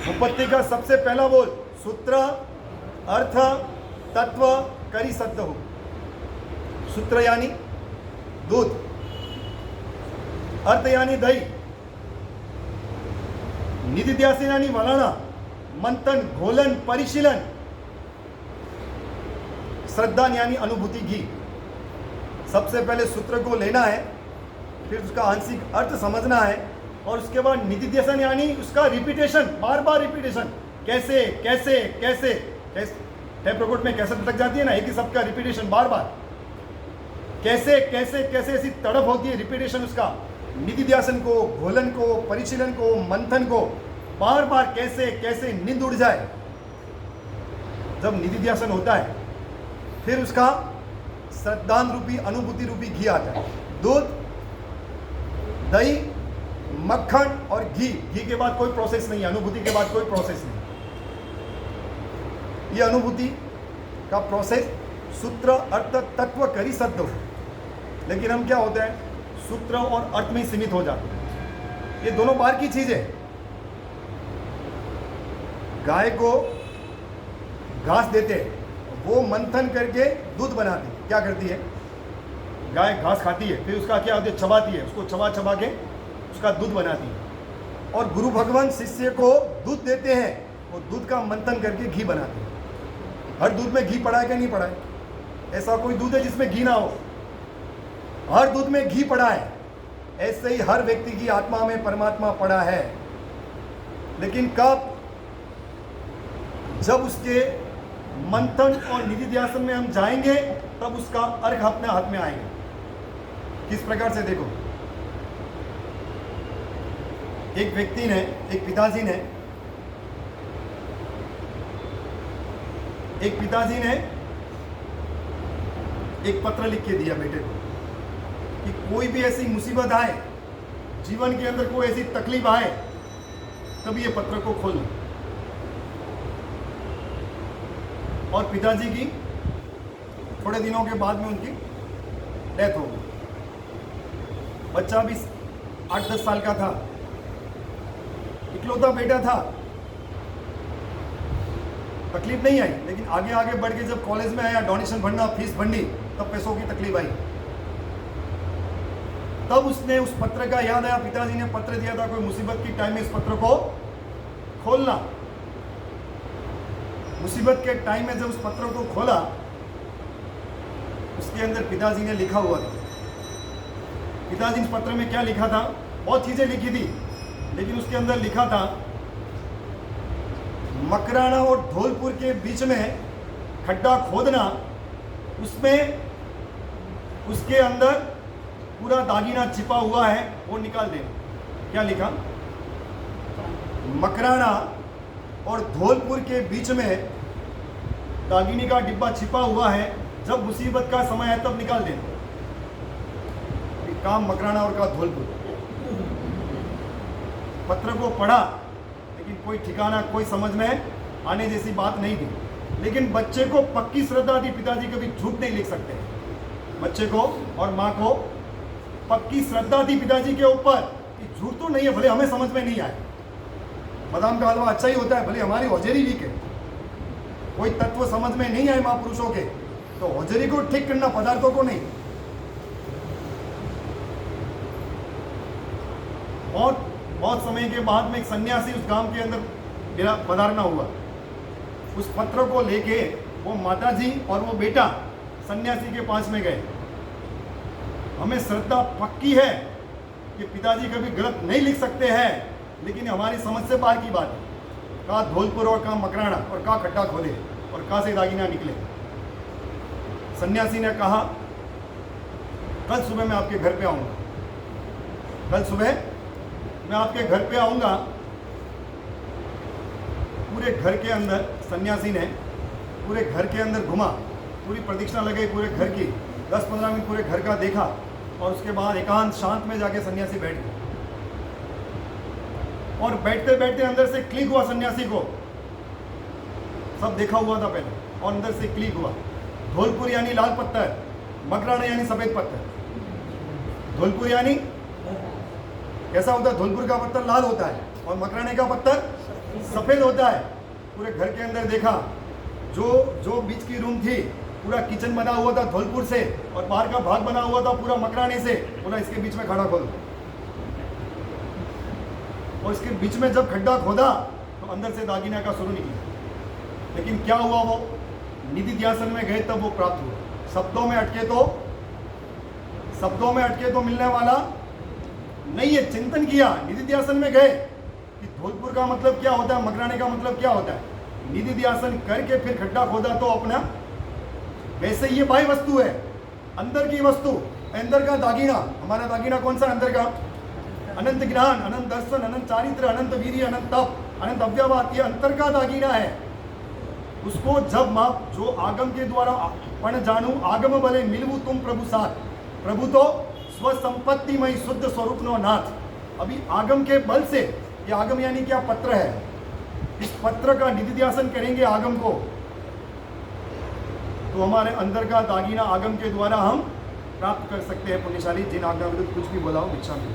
मुपत्ति का सबसे पहला बोल, सूत्र अर्थ तत्व करी सद्ध हो। सूत्र यानी दूध, अर्थ यानी दही, निधिध्यासन यानी वलाना, मंथन, घोलन, परिशीलन, श्रद्धा यानी अनुभूति, घी। सबसे पहले सूत्र को लेना है, फिर उसका आंशिक अर्थ समझना है, और उसके बाद निधिध्यासन यानी उसका रिपीटेशन, बार बार रिपीटेशन। कैसे कैसे कैसे कैसे टेप रिकॉर्ड में कैसे लग जाती है ना, एक ही शब्द का रिपीटेशन बार बार, कैसे कैसे कैसे, ऐसी तड़प होती है रिपीटेशन उसका। निधिध्यासन को, घोलन को, परिशीलन को, मंथन को बार बार कैसे कैसे नींद उड़ जाए। जब निधिध्यासन होता है फिर उसका श्रद्धान रूपी, अनुभूति रूपी घी आता है। दूध, दही, मक्खन और घी। घी के बाद कोई प्रोसेस नहीं है, अनुभूति के बाद कोई प्रोसेस नहीं। ये अनुभूति का प्रोसेस सूत्र अर्थ तत्व करी सद्ध हो। लेकिन हम क्या होते हैं, सूत्र और अर्थ में ही सीमित हो जाते हैं। ये दोनों बाहर की चीज है। गाय को घास देते, वो मंथन करके दूध बनाती। क्या करती है? गाय घास खाती है, फिर उसका क्या होता है, चबाती है, उसको चबा चबा के उसका दूध बनाती है। और गुरु भगवान शिष्य को दूध देते हैं, वो दूध का मंथन करके घी बनाते हैं। हर दूध में घी पड़ा है क्या? नहीं पड़ा है। ऐसा कोई दूध है जिसमें घी ना हो? हर दूध में घी पड़ा है। ऐसे ही हर व्यक्ति की आत्मा में परमात्मा पड़ा है। लेकिन कब? जब उसके मंथन और निधिध्यासन में हम जाएंगे, तब उसका अर्घ अपने हाथ में आएगा। किस प्रकार से? देखो, एक व्यक्ति ने, एक पिताजी ने एक पत्र लिख के दिया बेटे को कि कोई भी ऐसी मुसीबत आए, जीवन के अंदर कोई ऐसी तकलीफ आए, तब ये पत्र को खोलना। और पिताजी की थोड़े दिनों के बाद में उनकी डेथ हो गई। बच्चा भी 8-10 साल का था, इकलौता बेटा था। तकलीफ नहीं आई, लेकिन आगे आगे बढ़ के जब कॉलेज में आया, डोनेशन भरना, फीस भरनी, तब पैसों की तकलीफ आई। तब उसने उस पत्र का याद आया, पिताजी ने पत्र दिया था, कोई मुसीबत की टाइम में इस पत्र को खोलना। मुसीबत के टाइम में जब उस पत्र को खोला, उसके अंदर पिताजी ने लिखा हुआ था। पिताजी इस पत्र में क्या लिखा था? बहुत चीजें लिखी थी, लेकिन उसके अंदर लिखा था, मकराना और धौलपुर के बीच में खड्डा खोदना, उसमें उसके अंदर पूरा दागिना छिपा हुआ है, वो निकाल देना। क्या लिखा? मकराना और धौलपुर के बीच में दागिनी का डिब्बा छिपा हुआ है, जब मुसीबत का समय है तब निकाल देना। काम मकराना और का धौलपुर। पत्र को पढ़ा, लेकिन कोई ठिकाना, कोई समझ में आने जैसी बात नहीं थी। लेकिन बच्चे को पक्की श्रद्धा थी, पिताजी कभी झूठ नहीं लिख सकते। बच्चे को और माँ को पक्की श्रद्धा थी पिताजी के ऊपर कि झूठ तो नहीं है, भले हमें समझ में नहीं आए, बादाम का हलवा अच्छा ही होता है, भले हमारी हौजरी वीक है, कोई तत्व समझ में नहीं आए महापुरुषों के, तो हौजरी को ठीक करना, पदार्थों को नहीं। और बहुत समय के बाद में एक सन्यासी उस गांव के अंदर मेरा पधारना हुआ। उस पत्र को लेके वो माताजी और वो बेटा सन्यासी के पास में गए। हमें श्रद्धा पक्की है कि पिताजी कभी गलत नहीं लिख सकते हैं, लेकिन हमारी समझ से बाहर की बात है। कहाँ धौलपुर और कहाँ मकराना और कहाँ खड्डा खोदे और कहाँ से दागिना निकले। सन्यासी ने कहा कल सुबह मैं आपके घर पे आऊँगा, कल सुबह मैं आपके घर पे आऊँगा। पूरे घर के अंदर सन्यासी ने पूरे घर के अंदर घुमा, पूरी प्रदक्षिणा लगाई पूरे घर की, 10-15 मिनट पूरे घर का देखा और उसके बाद एकांत शांत में जाके सन्यासी बैठ गया। और बैठते बैठते अंदर से क्लिक हुआ सन्यासी को, सब देखा हुआ था पहले, और अंदर से क्लिक हुआ। धौलपुर यानी लाल पत्थर, मकराना यानी सफेद पत्थर। धौलपुर यानी कैसा होता है? धौलपुर का पत्थर लाल होता है और मकराने का पत्थर सफेद होता है। पूरे घर के अंदर देखा, जो बीच की रूम थी पूरा किचन बना हुआ था धौलपुर से और बाहर का भाग बना हुआ था पूरा मकराने से। बोला इसके बीच में खड़ा खोदो, और इसके बीच में जब खड्डा खोदा तो अंदर से दागिना का स्वरूप निकला। लेकिन क्या हुआ, वो निधि ध्यासन में गए तब वो प्राप्त हुआ। शब्दों में अटके तो मिलने वाला नहीं है। चिंतन किया, निधि ध्यासन में गए कि धौलपुर का मतलब क्या होता है, मकराने का मतलब क्या होता है। निधि ध्यासन करके फिर खड्डा खोदा तो अपना, वैसे ये बाह्य वस्तु है, अंदर की वस्तु, अंदर का दागिना। हमारा दागिना कौन सा? अंदर का अनंत ज्ञान, अनंत दर्शन, अनंत चारित्र, अनंत वीर्य, अनंत तप, अनंत अव्यवाद, ये अंतर का दागिना है। उसको जब माप जो आगम के द्वारा पण जानू आगम भले मिलवू तुम प्रभु साथ, प्रभु तो स्वसंपत्ति मई शुद्ध स्वरूप नो नाथ। अभी आगम के बल से, ये आगम यानी क्या? पत्र है। इस पत्र का निधि ध्यासन करेंगे आगम को, तो हमारे अंदर का दागिना आगम के द्वारा हम प्राप्त कर सकते हैं। पुण्यशाली जिन आज्ञा विरुद्ध कुछ भी बोला हो इच्छा में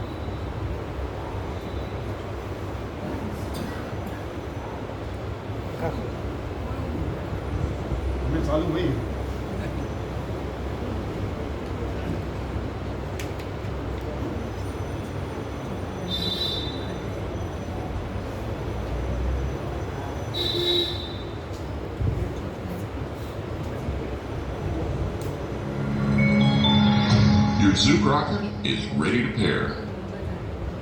चालू हुई। Your Zook rocket is ready to pair.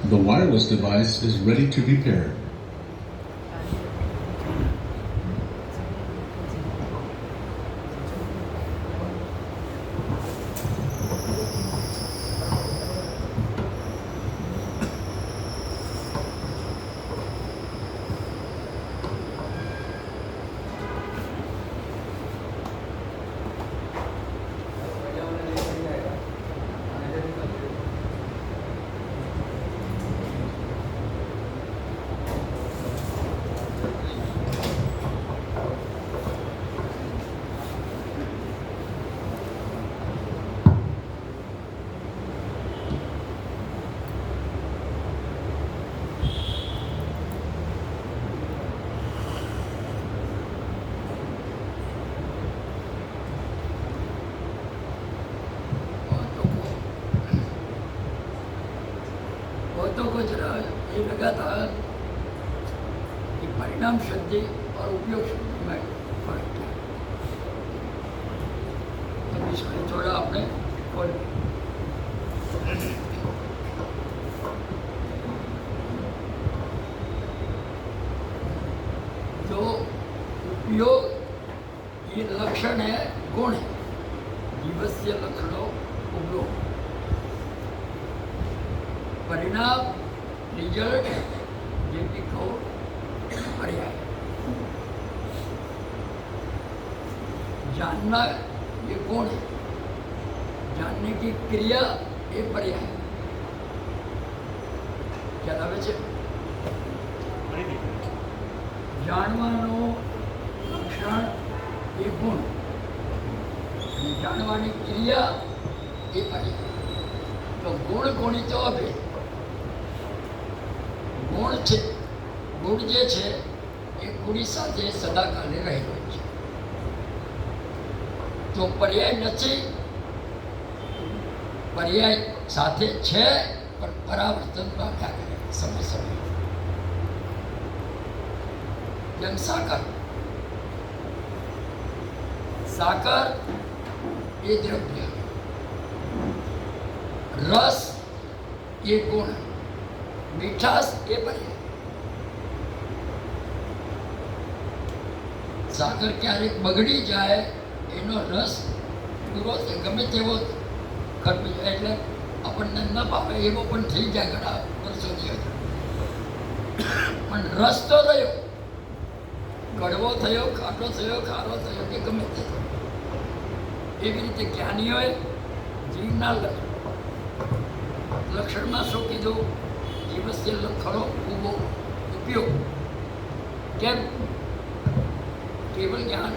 The wireless device is ready to be paired. बहुतों को जरा ये लगा था कि परिणाम शुद्धि और उपयोग शुद्धि में फर्क है, तो इसमें थोड़ा आपने खोल तो उपयोग ये लक्षण है, गुण है, जीवस्य लक्षणों उपयोग। परिणाम रिजल्ट જેથી કહો पर्याय। जानना ये गुण है, जानने की क्रिया ये पर्याय। क्या આવે છે? જાણવાનો લક્ષણ એ ગુણ, જાણવાની ક્રિયા એ पर्याय। તો ગુણ ગુણિતો અભેદ. ગુણ છે, ગુણ જે છે એ ગુણી સાથે સદાકાલે રહેલો છે. તો પર્યાય નથી, પર્યાય સાથે છે પણ પરાવર્તન પામ્યા કરે સમય સમય. જેમ સાકર, સાકર એ દ્રવ્ય, રસ એ ગુણ, મીઠાશ એ પર્યાય. સાકર ક્યારેક બગડી જાય, એનો રસ પૂરો થાય, ગમે તેવો ખર્ચ એટલે આપણને ન ભાવે એવો પણ થઈ જાય ઘણા વર્ષોથી હજુ. પણ રસ તો રહ્યો, કડવો થયો, ખાટો થયો, ખારો થયો કે ગમે તે થયો. એવી રીતે જ્ઞાનીઓએ જીવના લક્ષણમાં શું કીધું? જીવસ્ય લખણો ઉભો ઉપયોગ. કેમ? કેવલ જ્ઞાન,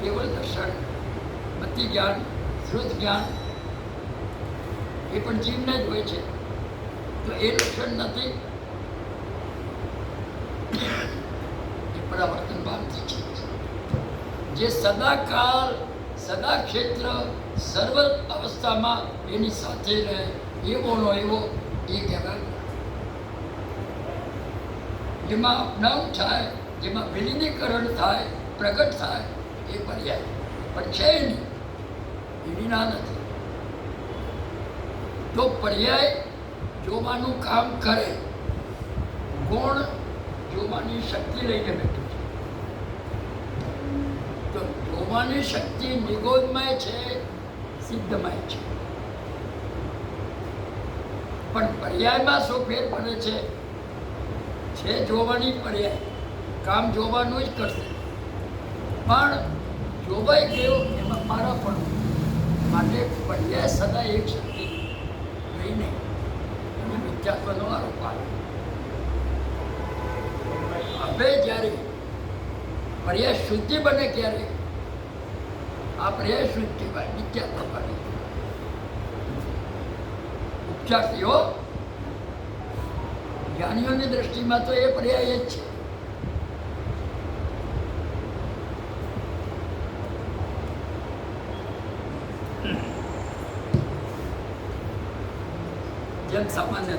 કેવલ દર્શન, મતિ જ્ઞાન, શ્રુત જ્ઞાન એ પણ જીવને જ હોય છે. તો એ લક્ષણ નથી, એ પરાવર્તન પામતી છે. જે સદાકાળ, સદા ક્ષેત્ર, સર્વ અવસ્થામાં એની સાથે રહે એવોનો એવો એ કહેવાય. જેમાં અપનાવ થાય, જેમાં વિલીનીકરણ થાય, પ્રગટ થાય એ પર્યાય. પણ છે નહીં, એ વિના નથી. તો પર્યાય જોવાનું કામ કરે, ગુણ જોવાની શક્તિ લઈને બેઠું છે. તો જોવાની શક્તિ નિગોદમય છે, સિદ્ધમય છે. પણ પર્યાયમાં શું ફેર પડે છે? છે જોવાની પર્યાય, કામ જોવાનું જ કરશે, પણ જોવાઈ ગયો એમાં મારા પણ માટે પર્યાય સદા એક શક્તિ રહીને અને મિથ્યાત્વનો આરોપ આવે. હવે જ્યારે પર્યાય શુદ્ધિ બને ત્યારે આ પર્યાય શુદ્ધ કહેવાય, મિથ્યાત્વ બને. ઉપચારથી હો, જ્ઞાનીઓની દ્રષ્ટિમાં તો એ પર્યાય જ છે. જેમ સામાન્ય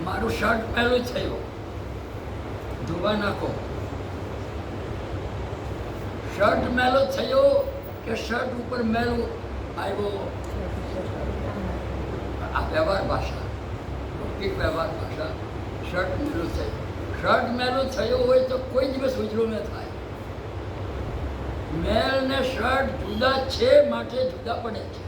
મારું શર્ટ પહેલું થયું, ધોવા નાખો. શર્ટ મેલો થયો કે શર્ટ ઉપર મેલું આવ્યો? આ વ્યવહાર ભાષા, લૌકિક વ્યવહાર ભાષા. શર્ટ મેલું થયું, શર્ટ મેલું થયો હોય તો કોઈ દિવસ ઉજળું ન થાય. મેલ ને શર્ટ જુદા છે, માટે જુદા પડે છે.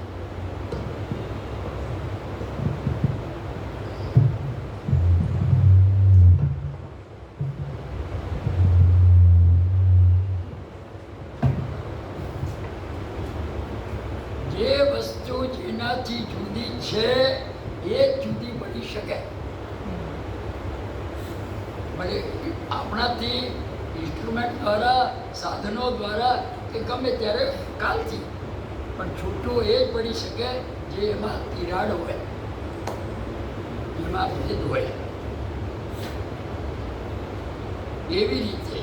જે વસ્તુ જેનાથી જુદી છે એ જુદી બની શકે. ભલે આપણાથી ઇન્સ્ટ્રુમેન્ટ દ્વારા, સાધનો દ્વારા કે ગમે ત્યારે કાલથી, પણ છૂટું એ જ પડી શકે જે એમાં તિરાડ હોય, એમાં ભેદ હોય. એવી રીતે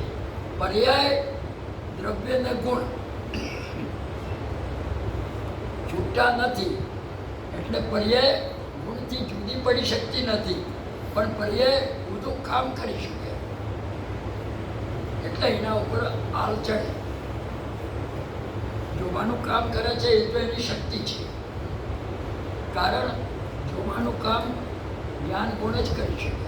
પર્યાય દ્રવ્ય ને ગુણ છૂટા નથી, એટલે પર્યાય ગુણથી જુદી પડી શકતી નથી, પણ પર્યાય બધું કામ કરી શકે. એટલે એના ઉપર આલ ચડે. જોવાનું કામ કરે છે એ તો એની શક્તિ છે. કારણ જોવાનું કામ જ્ઞાન ગુણ જ કરી શકે.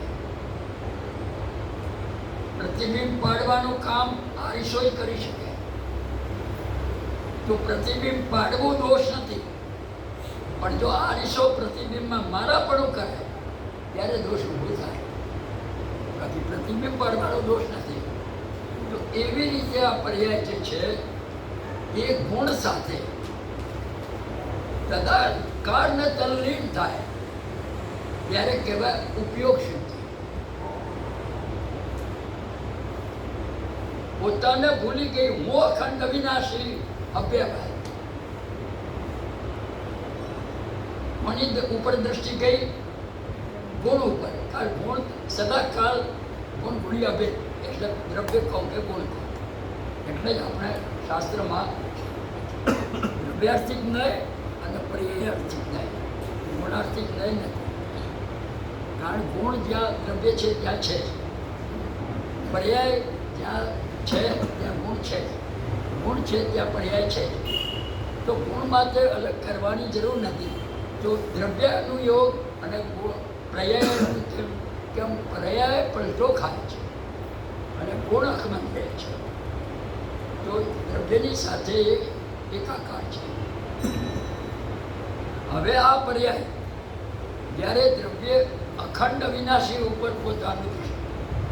પ્રતિબિંબ પાડવાનું કામ આરિશો જ કરી શકે. તો પ્રતિબિંબ પાડવું દોષ નથી, પણ જો આરિશો પ્રતિબિંબમાં મારાપણું કરે ત્યારે દોષ ઊભો થાય. બાકી પ્રતિબિંબ પાડવાનો દોષ નથી. તો એવી રીતે આ પર્યાય જે છે એ ગુણ સાથે તદાકારને તલ્લીન થાય ત્યારે કહેવાય ઉપયોગ શુદ્ધિ. પોતાને ભૂલી ગઈ હું અખંડ અવિનાશી અભ્યભાય. કોની ઉપર દ્રષ્ટિ ગઈ? ગુણ ઉપર. કારણ ગુણ સદાકાળ ગુણ ગુણ્યા ભેદ, એટલે દ્રવ્ય કહો કે ગુણ કહો. એટલે જ આપણે શાસ્ત્રમાં દ્રવ્યાર્થિક નય અને પર્યાયાર્થિક નય, ગુણાર્થિક નય નથી. કારણ ગુણ જ્યાં દ્રવ્ય છે ત્યાં છે, પર્યાય જ્યાં છે ત્યાં ગુણ છે, ગુણ છે ત્યાં પર્યાય છે. તો ગુણ માટે અલગ કરવાની જરૂર નથી. તો દ્રવ્યનું યોગ અને પર્યાયનું કેમ પર્યાય પલટો ખાય છે અને ગુણ અખમન રહે છે. તો દ્રવ્યની સાથે એકાકાર છે. હવે આ પર્યાય જ્યારે દ્રવ્ય અખંડ અવિનાશી ઉપર પોતાનું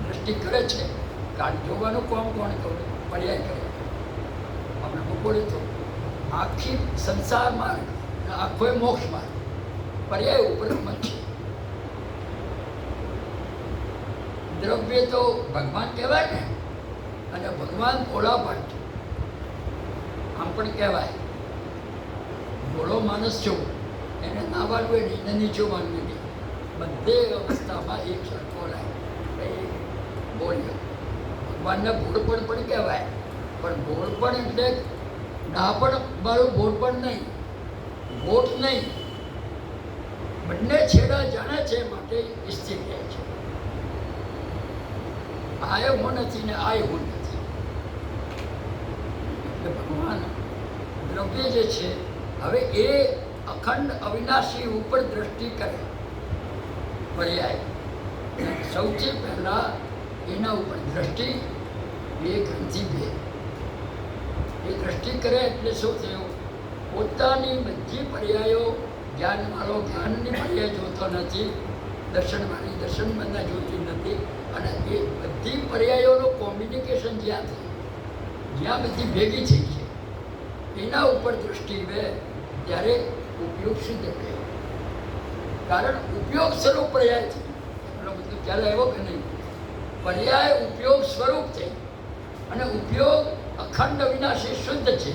દ્રષ્ટિ કરે છે, કારણ જોવાનું કોણ કોણ કરે? પર્યાય કરે. આપણે બપોરે તો આખી સંસાર માર્ગ આખો મોક્ષ માર્ગ પર્યાય ઉપર મત છે. દ્રવ્ય તો ભગવાન કહેવાય ને, અને ભગવાન ભોળાપટ આમ પણ કહેવાય. ભોળો માણસ છો એને નાવાનું એ નહીં, નીચો માનવું નહીં, બધે અવસ્થામાં એક સરખો રહે એ બોલ્યો. ભગવાનને ભોળપણ પણ કહેવાય, પણ ભોળપણ એટલે નાપણ વાળું ભોળપણ નહીં, ભોટ નહીં. બંને છેડા જાણે છે માટે સ્થિર રહે છે. આ હું નથી ને આ હું નથી. એટલે ભગવાન દ્રવ્ય જે છે હવે એ અખંડ અવિનાશી ઉપર દ્રષ્ટિ કરે પર્યાય. સૌથી પહેલા એના ઉપર દ્રષ્ટિ બે ગ્રંથિ બે એ દ્રષ્ટિ કરે એટલે શું થયું? પોતાની બધી પર્યાયો જ્ઞાનવાળો જ્ઞાનની પર્યાય જોતો નથી, દર્શનવાળી દર્શન બધા જોતી નથી. અને એ બધી પર્યાયોનું કોમ્યુનિકેશન જ્યાં થયું, જ્યાં બધી ભેગી થઈ છે એના ઉપર દૃષ્ટિ બે ત્યારે ઉપયોગ સિદ્ધ કહે. કારણ ઉપયોગ સ્વરૂપ પર્યાય છે. એનો બધું ખ્યાલ આવ્યો કે નહીં? પર્યાય ઉપયોગ સ્વરૂપ છે અને ઉપયોગ અખંડ અવિનાશી શુદ્ધ છે.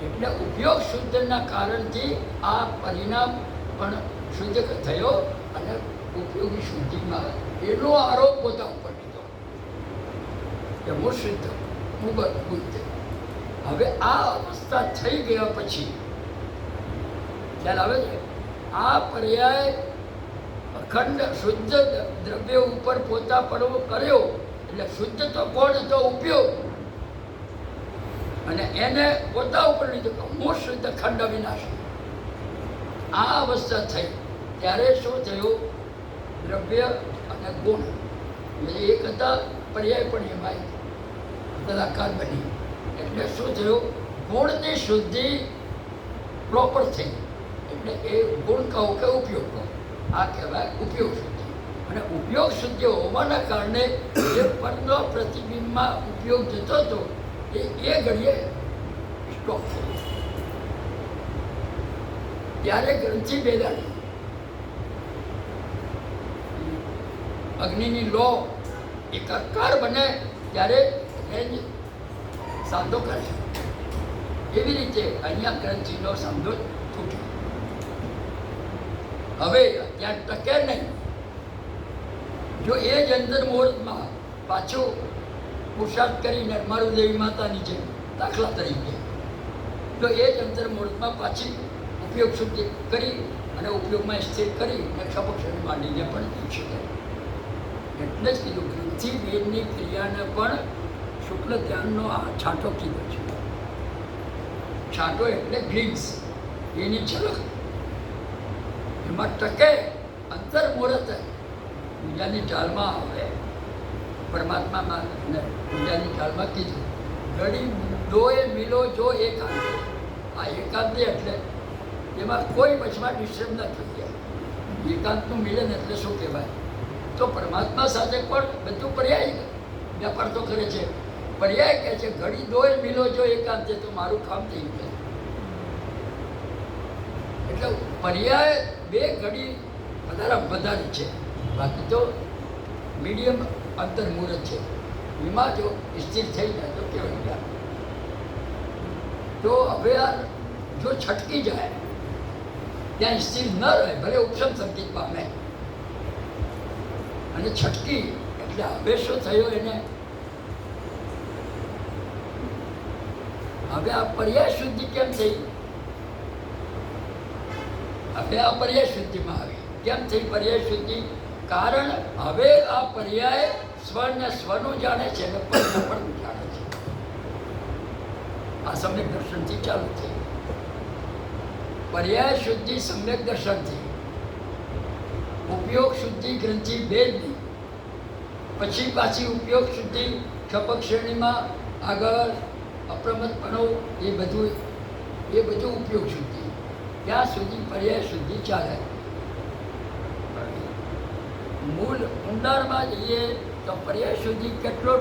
એટલે ઉપયોગ શુદ્ધના કારણથી આ પરિણામ પણ શુદ્ધ થયો અને ઉપયોગી શુદ્ધિમાં એનો આરોપ પોતા ઉપર લીધો કે હું શુદ્ધ, હું બુદ્ધ. હવે આ અવસ્થા થઈ ગયા પછી ખ્યાલ આવે છે? આ પર્યાય અખંડ શુદ્ધ દ્રવ્ય ઉપર પોતા પડવો કર્યો એટલે શુદ્ધ તો કોણ? તો ઉપયોગ. અને એને પોતા ઉપર લીધું કે હું શુદ્ધ ખંડ અવિનાશી. આ અવસ્થા થઈ ત્યારે શું થયું? દ્રવ્ય અને ગુણ એટલે એક હતા, પર્યાય પણ એમાં તદાકાર બની. એટલે શું થયું? ગુણની શુદ્ધિ પ્રોપર થઈ. એટલે એ ગુણ કહો કે ઉપયોગ કહો, આ કહેવાય ઉપયોગ શુદ્ધિ. અને ઉપયોગ શુદ્ધિ હોવાના કારણે જે પરનો પ્રતિબિંબમાં ઉપયોગ જતો હતો એ ઘડીએ સ્ટોપ થયો. ત્યારે ગ્રંથિ બેદાડી અગ્નિની લો એકાકાર બને ત્યારે રેન્જ સાંધો કરે છે. એવી રીતે અહીંયા ગ્રંથિનો સાંધો તૂટ્યો. હવે ત્યાં ટકે નહીં. જો એ જ અંદર મુહૂર્તમાં પાછું પુરુષાર્થ કરીને મારું દેવી માતાની છે દાખલા તરીકે, તો એ જ અંતર મુહૂર્તમાં પાછી ઉપયોગ શુદ્ધિ કરી અને ઉપયોગમાં સ્થિર કરી અને ક્ષપક્ષને માંડીને પણ થઈ શકે. એટલે જ કીધું ગ્રંથિ વેદની ક્રિયાને પણ શુક્લ ધ્યાનનો આ છાંટો કીધો છે. છાંટો એટલે ગ્લિમ્સ, એની ઝલક. એમાં ટકે અંતર મુહૂર્ત બીજાની ચાલમાં આવે. પરમાત્મામાં બીજાની ચાલમાં કીધું ઘડી દોએ મિલો જો એકાંત. આ એકાંત એટલે એમાં કોઈ વચમાં ડિસ્ટર્બ ન થઈ જાય. એકાંતનું મિલન એટલે શું કહેવાય? તો પરમાત્મા સાથે પણ બધું પર્યાય વ્યાપાર તો કરે છે. પર્યાય કહે છે ઘડી દોય મિલો જો એકાંતે તો મારું કામ થઈ ગયું. એટલે પર્યાય બે ઘડી વધારે છે, બાકી તો મીડિયમ અંતર મુહૂર્ત છે. એમાં જો સ્થિર થઈ જાય તો કેવાય ગયા. તો હવે આ જો છટકી જાય ત્યાં સ્થિર ન રહે, ભલે ઉપશમ સંકેત પામે. અને છટકી એટલે હવે શું થયું એને? હવે આ પર્યાય શુદ્ધિ કેમ થઈ? હવે આ પર્યાય શુદ્ધિમાં આવી. કેમ થઈ પર્યાય શુદ્ધિ? કારણ હવે આ પર્યાય સ્વને સ્વનું જાણે છે અને પરને પરનું જાણે છે. આ સમ્યક દર્શનથી ચાલુ થઈ. પર્યાય શુદ્ધિ સમ્યક દર્શનથી, ઉપયોગ શુદ્ધિ ગ્રંથિ ભેદની, પછી પાછી ઉપયોગ શુદ્ધિ ક્ષપક શ્રેણીમાં આગળ અપ્રમતપણો એ બધું ઉપયોગ શુદ્ધિ. ત્યાં સુધી પર્યાય શુદ્ધિ ચાલે. મૂળ ઊંડાણમાં જઈએ તો પર્યાય શુદ્ધિ કેટલો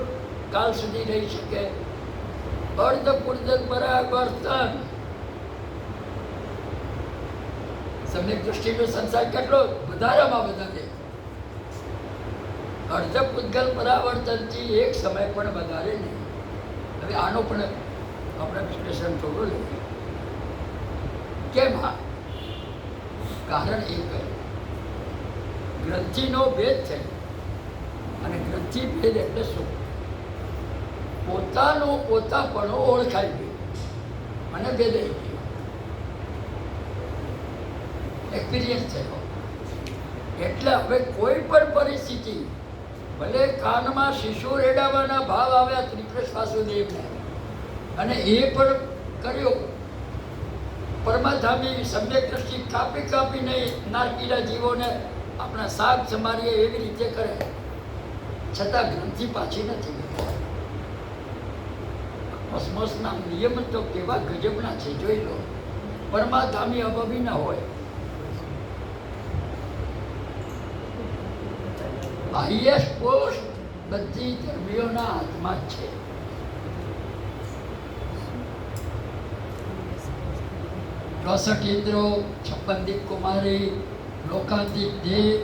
કાળ સુધી રહી શકે? અર્ધ પૂર્ધક પરાવર્તન. સમ્યક દૃષ્ટિનો સંસાર કેટલો વધારામાં વધારે અર્ધ પૂતગલ પરાવર્તનથી એક સમય પણ વધારે નહીં. હવે આનો પણ આપણે વિશ્લેષણ થોડું લઈએ. કેમ? કારણ એક ગ્રંથિનો ભેદ છે. અને ગ્રંથિ ભેદ એટલે શું? પોતાનું પોતાપણું ઓળખાઈ ગયું અને ભેદાઈ ગયું. એક્સપિરિયન્સ થયો. એટલે હવે કોઈ પણ પરિસ્થિતિ, ભલે કાનમાં શિશુ રેડાવાના ભાવ આવ્યા ત્રિપ્રેશ વાસુદેવને, અને એ પણ કર્યો. પરમાધામી સમ્યક દ્રષ્ટિ કાપી કાપીને નારકીલા જીવોને આપણા શાક સમારીએ એવી રીતે કરે, છતાં ગ્રંથિ પાછી નથી ગઈ. કોસ્મોસના નિયમ તો કેવા ગજબના છે, જોઈ લો. પરમાધામી અભાવી ના હોય. હાઈએસ્ટ પોસ્ટ બધી ધર્મીઓના હાથમાં જ છે. ચોસઠ ઇન્દ્રો, 56 દીપ કુમારી, લોકાંતિક દેવ,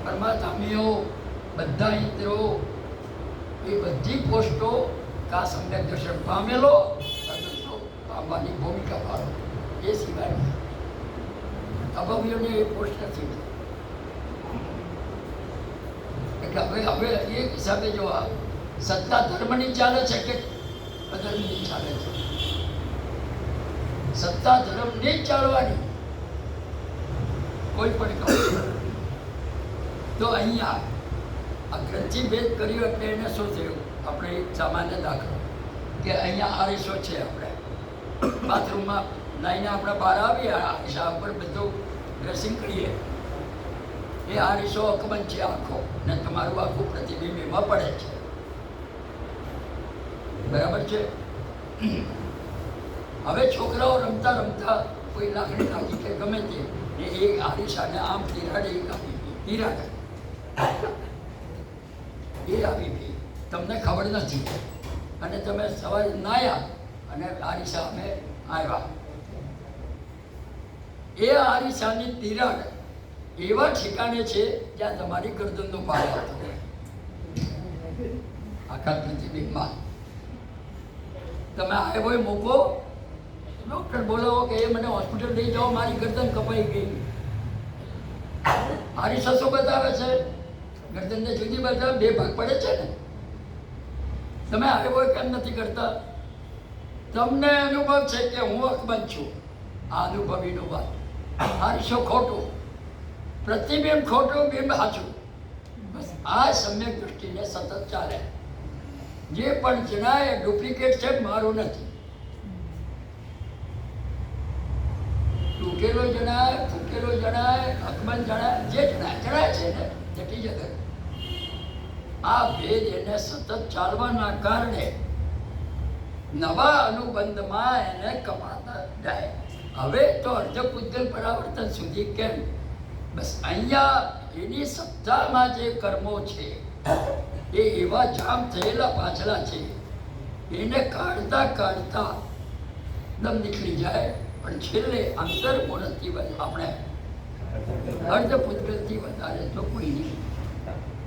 પરમાધામીઓ, બધા ઇન્દ્રો, એ બધી પોસ્ટો કા સમ્યક દર્શન પામેલો પામવાની ભૂમિકા પાડો. એ સિવાય અભાવીઓને એ પોસ્ટ નથી. એટલે હવે એ હિસાબે જો આ સત્તા ધર્મની ચાલે છે કે અધર્મની ચાલે છે? સત્તા ધર્મની જ ચાલવાની, કોઈ પણ કહે. તો અહીંયા આ ગ્રંથિ ભેદ કર્યો એટલે એને શું થયું? આપણે એક સામાન્ય દાખલો કે અહીંયા આરીસો છે. આપણે બાથરૂમમાં નાઈને આપણે બહાર આવીએ, આરીસા ઉપર બધું ડ્રેસિંગ કરીએ. એ આરીસો અકબંધ છે આખો, ને તમારું આખું પ્રતિબિંબ એમાં પડે છે. બરાબર છે? હવે છોકરાઓ રમતા રમતા કોઈ લાકડી નાખી કે ગમે તે, ને એ આરીસાને આમ તિરાડે આપી તિરાડે એ આવી ગઈ, તમને ખબર નથી. અને તમે સવારે નાયા અને આરીસા અમે આવ્યા. એ આરીસાની તિરાડ એવા ઠેકાણે છે જ્યાં તમારી ગરદનનો ભાર આવતો હોય આખા પ્રતિબિંબમાં. તમે આવ્યો મૂકો, ડૉક્ટર બોલાવો કે એ મને હોસ્પિટલ લઈ જાઓ, મારી ગરદન કપાઈ ગઈ. આરીસા શું બતાવે છે? ગરદનને જુદી બતાવે, બે ભાગ પડે છે ને. તમે આવ્યો કેમ નથી કરતા? તમને અનુભવ છે કે હું અકબંધ છું. આ અનુભવીનું વાત. આરીસો ખોટું, પ્રતિબિંબ ખોટું, બિંબ સાચું. બસ આ સમ્યક દૃષ્ટિને સતત ચાલે. જે પણ જણાય ડુપ્લિકેટ છે, મારું નથી. તૂટેલો જણાય, ફૂટેલો જણાય, અકબંધ જણાય, જે જણાય છે ને જટી જગત. આ ભેદ એને સતત ચાલવાના કારણે નવા અનુબંધમાં એને કમાતા જાય. હવે તો અર્ધપૂતગલ પરાવર્તન સુધી કેમ? બસ અહીંયા એની સત્તામાં જે કર્મો છે એ એવા જામ થયેલા પાછલા છે, એને કાઢતા કાઢતા દમ નીકળી જાય. પણ છેલ્લે અંતર્મૂળથી આપણે અર્ધપૂતગલથી વધારે તો કોઈ નહીં,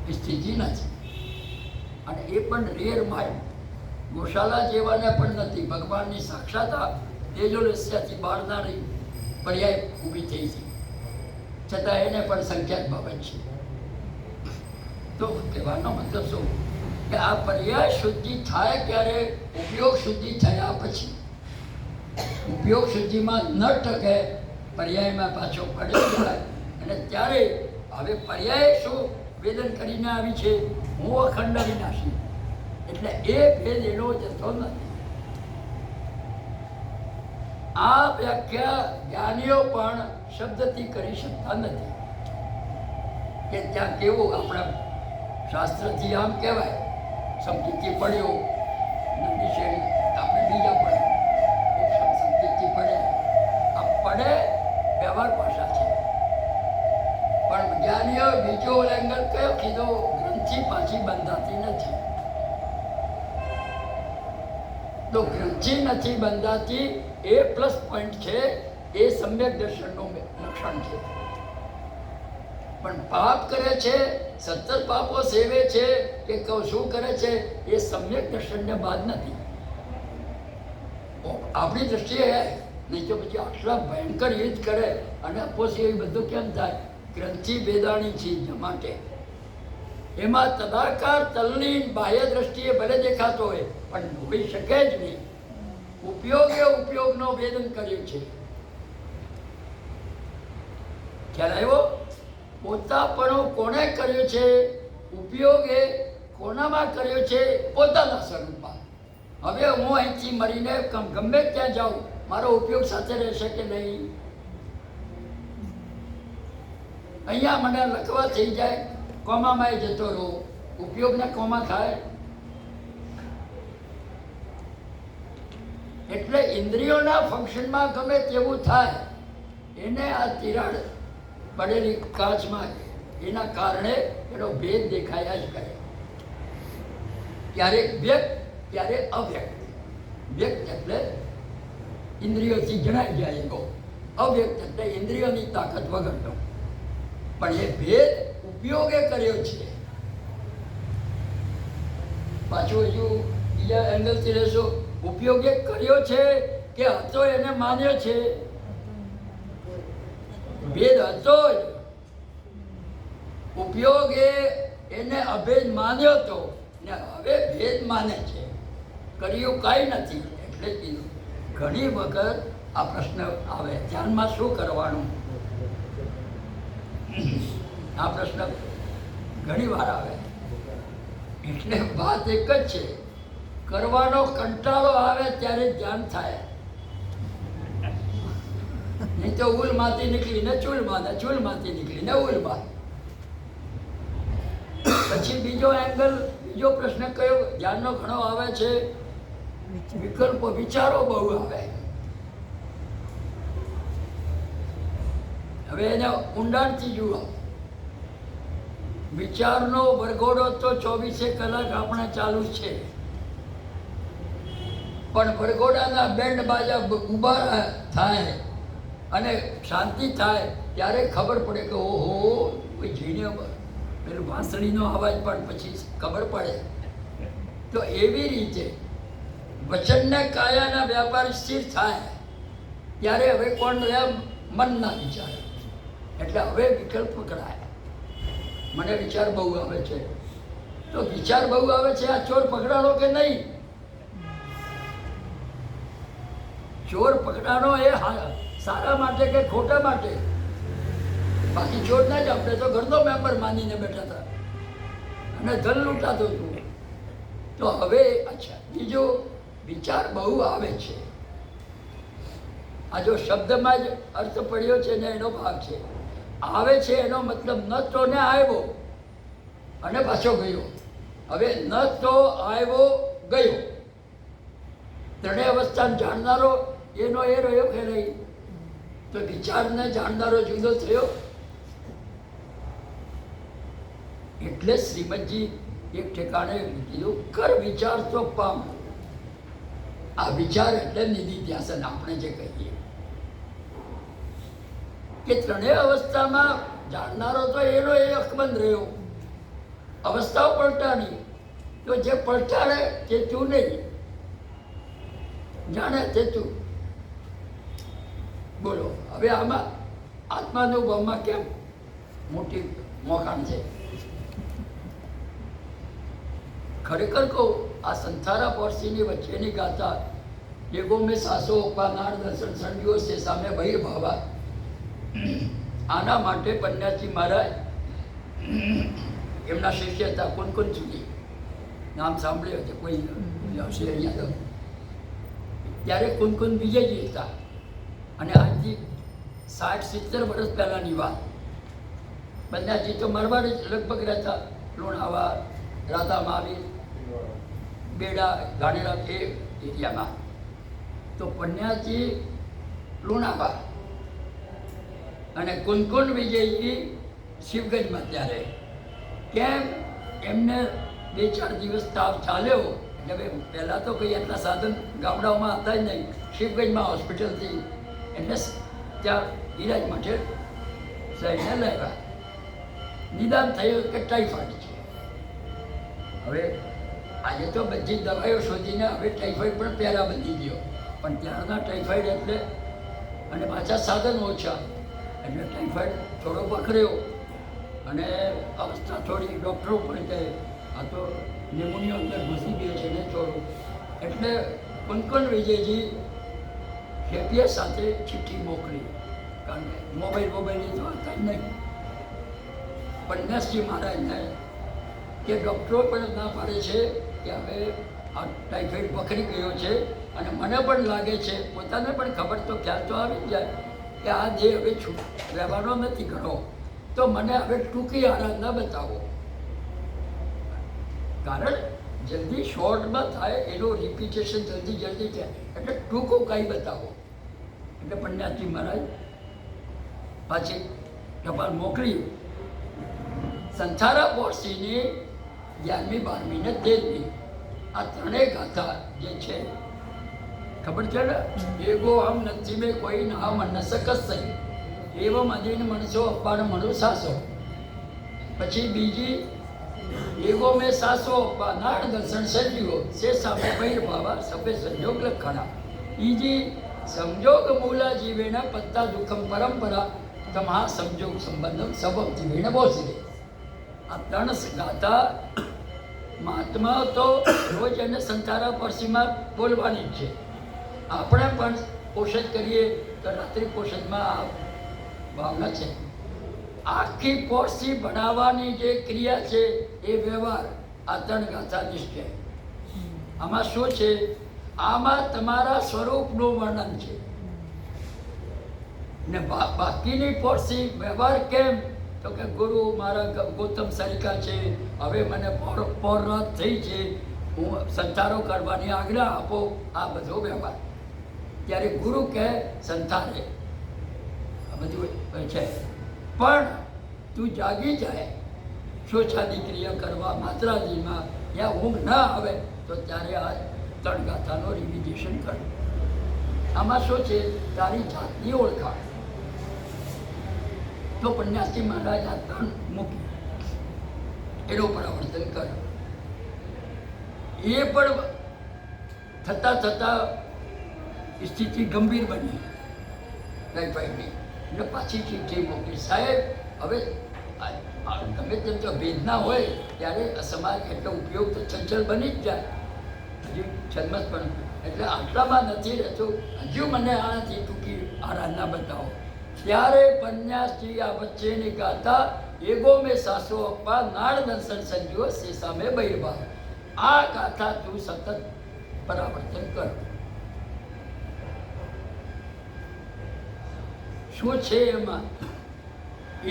એ સ્થિતિ નથી. અને એ પણ રેર માય, ગોશાલા જેવાને પણ નથી. ભગવાનની સાક્ષાત તેજોલસ્યાથી બહાર ના રહી. પર્યાય ઊભી થઈ છે, છતાં એને પણ સંખ્યાત બાબત છે. તો કહેવાનો મતલબ શું કે આ પર્યાય શુદ્ધિ થાય ક્યારે? ઉપયોગ શુદ્ધિ થયા પછી. ઉપયોગ શુદ્ધિમાં ન ટકે પર્યાયમાં પાછો પડ્યો જાય અને ત્યારે હવે પર્યાય શું વેદન કરીને આવી છે, હું અખંડ વિનાશી, એટલે એ ભેદ એનો જતો નથી. આ વ્યાખ્યા જ્ઞાનીઓ પણ શબ્દથી કરી શકતા નથી કે ત્યાં કેવું આપણા શાસ્ત્રથી આમ કહેવાય, સમજીથી પડ્યો નિષેધ આપણે બીજા પડે સમજીથી પડે, આ પડે વ્યવહાર ભાષા છે. પણ જ્ઞાનીઓ બીજો એંગલ કયો કીધો? ગ્રંથિ પાછી બંધાતી નથી. તો ગ્રંથિ નથી બંધાતી એ પ્લસ પોઈન્ટ છે, એ સમ્યક દર્શનનું લક્ષણ છે. પણ પાપ કરે છે, 17 પાપો સેવે છે કે શું કરે છે, એ સમ્યક દર્શનને બાદ નથી. આપણી દ્રષ્ટિએ નહીં તો પછી આટલા ભયંકર યુદ્ધ કરે અને અપોસી એ બધું કેમ થાય? ગ્રંથિ ભેદાણી ચીજ માટે. એમાં તદાકાર તલ્લીન બાહ્ય દ્રષ્ટિએ ભલે દેખાતો હોય પણ હોઈ શકે જ નહીં. ઉપયોગે ઉપયોગનો વેદન કર્યું છે. ખ્યાલ આવ્યો? પોતાપણું કોણે કર્યું છે? ઉપયોગે કોનામાં કર્યો છે? પોતાના સ્વરૂપમાં. હવે હું અહીંથી મરીને ગમે ત્યાં જાઉં, મારો ઉપયોગ સાથે રહેશે કે નહીં? અહીંયા મને લખવા થઈ જાય, કોમામાં જતો રહો, ઉપયોગને કોમા થાય. એટલે ઇન્દ્રિયોના ફંક્શનમાં ગમે તેવું થાય, એને આ તિરાડ પડેલી કાચમાં એના કારણે એનો ભેદ દેખાયા જ કરે. ક્યારેક વ્યક્ત, ક્યારેક અવ્યક્ત. વ્યક્ત એટલે ઇન્દ્રિયોથી જણાઈ જાય એનો, અવ્યક્ત એટલે ઇન્દ્રિયોની તાકાત વગરનો. પણ એ ભેદ ઉપયોગે કર્યો છે. પાછું હજુ બીજા એંગલથી રહેશો, ઉપયોગે કર્યો છે કે હતો એને માન્યો છે? ભેદ હતો જ. ઉપયોગે એને અભેદ માન્યો હતો ને હવે ભેદ માને છે. કર્યું કાંઈ નથી. એટલે કીધું ઘણી વખત આ પ્રશ્ન આવે, ધ્યાનમાં શું કરવાનું? આ પ્રશ્ન ઘણી વાર આવે. એટલે વાત એક જ છે, કરવાનો કંટાળો આવે ત્યારે ધ્યાન થાય. નહીં તો ઉલમાંથી નીકળીને ચૂલમાં, ચૂલમાંથી નીકળીને ઉલમાં. પછી બીજો એંગલ, બીજો પ્રશ્ન કયો ધ્યાનનો ઘણો આવે છે? વિકલ્પો, વિચારો બહુ આવે. હવે એને ઊંડાણથી જુઓ. વિચારનો વરઘોડો તો 24 કલાક આપણે ચાલુ છે, પણ વરઘોડાના બેન્ડ બાજા ઉભા થાય અને શાંતિ થાય ત્યારે ખબર પડે કે ઓહો કોઈ જીણ્યો, પેલું વાંસળીનો અવાજ પણ પછી ખબર પડે. તો એવી રીતે વચનને કાયાના વ્યાપાર સ્થિર થાય ત્યારે હવે કોણ રહ્યા? મનના વિચાર. એટલે હવે વિકલ્પ પકડાય. મને વિચાર બહુ આવે છે, તો વિચાર બહુ આવે છે, આ ચોર પકડાણો કે નહીં? ચોર પકડાણો એ સારા માટે કે ખોટા માટે? બાકી ચોર ના જ, આપણે તો ઘરનો મેમ્બર માનીને બેઠા હતા અને ધન લૂંટાતો હતું. તો હવે અચ્છા, બીજો વિચાર બહુ આવે છે. આ જો શબ્દમાં જ અર્થ પડ્યો છે ને એનો ભાગ છે. આવે છે એનો મતલબ ન તો ને આવ્યો અને પાછો ગયો. હવે ન તો આવ્યો ગયો, ત્રણેય અવસ્થા જાણનારો એનો એ રહ્યો કે નહીં? તો વિચારને જાણનારો જુદો થયો. એટલે શ્રીમદજી એક ઠેકાણે કીધું, કર વિચાર તો પામ. આ વિચાર એટલે નિધિધ્યાસન આપણે જે કહીએ કે ત્રણેય અવસ્થામાં જાણનારો તો એનો એ અકબંધ રહ્યો, અવસ્થાઓ પલટાણી. તો જે પલટાડે તે તું નહીં, જાણે તે તું. બોલો હવે આમાં આત્માનુભવમાં કેમ મોટી મોકાણ છે? ખરેખર કહું, આ સંથારા પોરસીની વચ્ચેની ગાથા એગો મેં સાસો પાનાર દર્શન સંડ્યો છે સામે બહિર ભાવા, આના માટે પન્યાજી મહારાજ એમના શિષ્ય હતા કુનકુન સુધી, નામ સાંભળ્યું છે કોઈ આવશે અહીંયા તો. ત્યારે કુનકુન વિજયજી હતા અને આજથી 60-70 વર્ષ પહેલાંની વાત. પન્યાજી તો મારવાડ જ લગભગ રહેતા, લુણાવા, રાધામાવી, બેડા, ગાણેરા એ એરિયામાં. તો પન્યાજી લુણાવા અને કુનકુન વિજયજી શિવગંજમાં. ત્યારે કેમ એમને 2-4 દિવસ તાવ ચાલ્યો એટલે પહેલાં તો કંઈ એટલા સાધન ગામડાઓમાં હતા જ નહીં. શિવગંજમાં હોસ્પિટલથી એટલે ત્યાં ઈલાજ માટે સાહેબને લાવ્યા. નિદાન થયું કે ટાઈફોઈડ છે. હવે આજે તો બધી દવાઈઓ શોધીને હવે ટાઈફોઈડ પણ પહેલા બની ગયો, પણ ત્યારના ટાઈફોઈડ એટલે અને પાછા સાધન ઓછા એટલે ટાઈફોઈડ થોડો વખર્યો અને અવસ્થા થોડી ડૉક્ટરો પણ કહે આ તો ન્યુમોનિયા અંદર ઘૂસી ગયો છે ને થોડું. એટલે કુનકુન વિજયજી ખેપિયા સાથે ચિઠ્ઠી મોકલી, કારણ કે મોબાઈલની તો હતા જ નહીં. પન્યાસજી મહારાજને કે ડૉક્ટરો પણ ના પાડે છે કે હવે આ ટાઈફોઈડ પકડી ગયો છે અને મને પણ લાગે છે, પોતાને પણ ખબર તો ખ્યાલ તો આવી જ જાય કે આ જે હવે રહેવાનો નથી ઘણો, તો મને હવે ટૂંકી આરાધના બતાવો. કારણ જલ્દી શોર્ટમાં થાય એનું રિપીટેશન જલ્દી થાય, એટલે ટૂંકું કાંઈ બતાવો. એટલે પન્યાસજી મહારાજ પાછી ટપાલ મોકલી. સંથારા પોરસીની 11મી, 12મી ને 13મી આ ત્રણેય ગાથા જે છે ખબર છે ને? એગો હમ નથી મેં કોઈ ના મન શકસ એવો મદીન મનસો અપાર મનો સાસો. પછી બીજી એગો મેં સાસો અપા નાડ દર્શન સજ્યો સે સામે બૈર ભાવા સભે સંજોગ લખણા. બીજી સંજોગ મૂલા જીવેના પત્તા દુઃખમ પરંપરા તમા સંજોગ સંબંધમ સબબ જીવેને બોસરે. આ ત્રણ ગાથા મહાત્માઓ તો રોજ એને સંથારા પોરસીમાં બોલવાની જ છે. આપણે પણ પોષદ કરીએ તો રાત્રિ પોષદમાં આ ભાવના છે. આખી પોરસી બનાવવાની જે ક્રિયા છે એ વ્યવહાર આ ત્રણ ગાથાધીશ છે. આમાં શું છે? આમાં તમારા સ્વરૂપનું વર્ણન છે ને બાકીની પોરસી વ્યવહાર કેમ? તો કે ગુરુ મારા ગૌતમ સરિકા છે, હવે મને પૌર્ણાત થઈ છે, હું સંથારો કરવાની આજ્ઞા આપો, આ બધો વ્યવહાર. ત્યારે ગુરુ કહે સંથારે, આ બધું છે. પણ તું જાગી જાય શોષાદી ક્રિયા કરવા માત્રાજીમાં, યા ઊંઘ ના આવે તો ત્યારે આ ત્રણ ગાથાનો રિવિઝેશન કર. આમાં શું છે? તારી જાતની ઓળખાણ. તો પન્યાસજી મહારાજ આ ત્રણ મૂકી, એનું પરાવર્તન કર. એ પણ થતાં થતાં સ્થિતિ ગંભીર બની ટાઈફોઈડની, એટલે પાછી ચિઠ્ઠી મોકલી, સાહેબ હવે ગમે તેમ તો વેદના હોય ત્યારે સમાજ એટલો ઉપયોગ તો ચંચળ બની જ જાય, હજુ જન્મત પણ એટલે આટલામાં નથી રહેતું, હજુ મને આનાથી ટૂંકી આરાધના બતાવો. ત્યારે પન્યાસજી આ વચ્ચેની ગાથા એગો મેં સાસો અપ્પા નાળ દર્શન સંજ્યો સે સામે બૈરભા. આ ગાથા તું સતત પરાવર્તન કર. શું છે એમાં?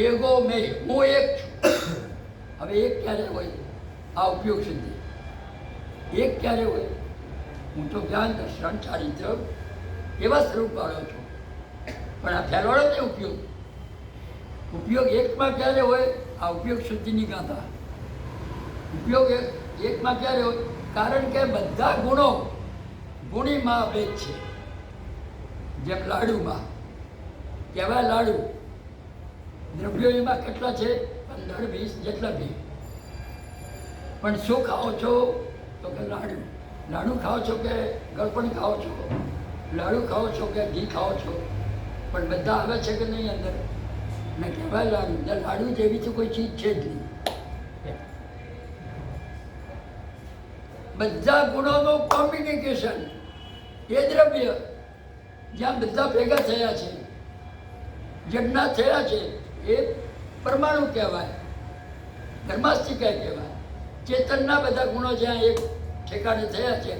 એગો મેં, હું એક છું. હવે એક ક્યારે હોય? આ ઉપયોગ સુધી એક ક્યારે હોય? હું તો જ્ઞાન દર્શન ચારિત્ર એવા સ્વરૂપ વાળો છું, પણ આ ફેરવાળો ને ઉપયોગ એકમાં ક્યારે હોય? આ ઉપયોગ શુદ્ધિની ગાથા. ઉપયોગ એકમાં ક્યારે હોય? કારણ કે બધા ગુણો ગુણીમાં ભેદ છે. જેમ લાડુમાં કહેવાય લાડુ, દ્રવ્યો એમાં કેટલા છે? 15-20 જેટલા બી. પણ શું ખાઓ છો? તો કે લાડુ. લાડુ ખાઓ છો કે ગળપણ ખાઓ છો? લાડુ ખાઓ છો કે ઘી ખાઓ છો? પણ બધા આવે છે કે નહીં અંદર? ને કહેવાય લાડુ, ને લાડુ જેવી તો કોઈ ચીજ છે જ નહીં. બધા ગુણોનું કોમ્બિનેશન એ દ્રવ્ય જ્યાં બધા ભેગા થયા છે, જડના થયા છે, એ પરમાણુ કહેવાય, ધર્માસ્તિકા કહેવાય. ચેતનના બધા ગુણો જ્યાં એક ઠેકાણે થયા છે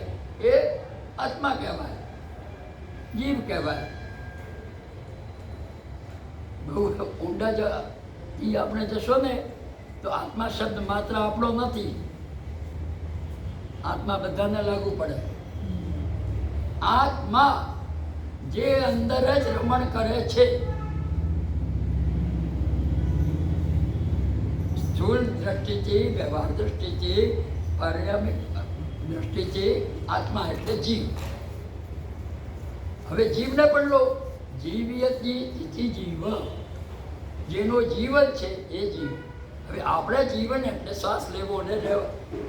એ આત્મા કહેવાય, જીવ કહેવાય. બહુ ઊંડા એ આપણે જશો ને તો આત્મા શબ્દ માત્ર આપણો નથી, આત્મા બધાને લાગુ પડે. આત્મા જે અંદર જ રમણ કરે છે, સ્થૂળ દ્રષ્ટિથી, વ્યવહાર દ્રષ્ટિથી, પારિણામિક દ્રષ્ટિથી આત્મા એટલે જીવ. હવે જીવને પણ લો, જીવ્યતિ જીવ, જેનો જીવન છે એ જીવ. હવે આપણે જીવન એટલે શ્વાસ લેવો ને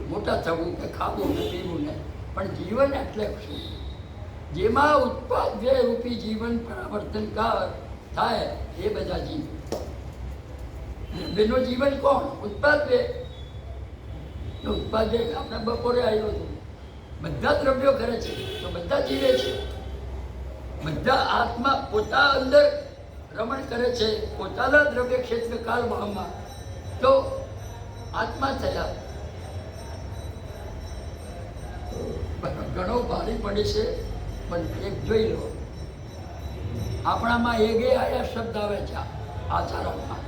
મોટા થવું કે ખાવું ને પીવું ને, પણ જીવન એટલે શું? જેમાં ઉત્પાદ્ય રૂપી જીવન પરાવર્તનકાર થાય એ બધા જીવ. દ્રવ્યનું જીવન કોણ? ઉત્પાદ્ય. ઉત્પાદ્ય આપણે બપોરે આવ્યો હતો, બધા દ્રવ્યો કરે છે તો બધા જીવે છે. બધા આત્મા પોતા અંદર રમણ કરે છે પોતાના દ્રવ્ય ક્ષેત્ર કાળમાં, તો આત્મા થયા. ઘણો ભારે પડે છે, પણ એક જોઈ લો, આપણામાં એગે આયા શબ્દ આવે છે આચારમાં.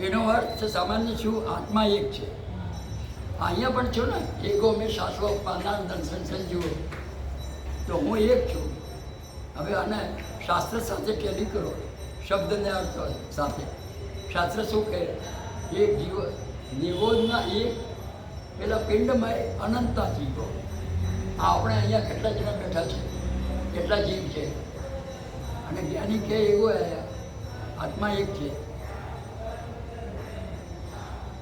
એનો અર્થ સામાન્ય શું? આત્મા એક છે. અહીંયા પણ છું ને, એગો મેં શાશ્વ પાનાનંદ સંજીવો, તો હું એક છું. હવે આને શાસ્ત્ર સાથે ટેલી કરો, શબ્દને અર્થ સાથે. શાસ્ત્ર શું કહે? એક જીવ નિરોધના એક પેલા પિંડમાં અનંતા જીવો. આપણે અહીંયા કેટલા જણા બેઠા છે, કેટલા જીવ છે, અને જ્ઞાની કે એવું આવ્યા આત્મા એક છે.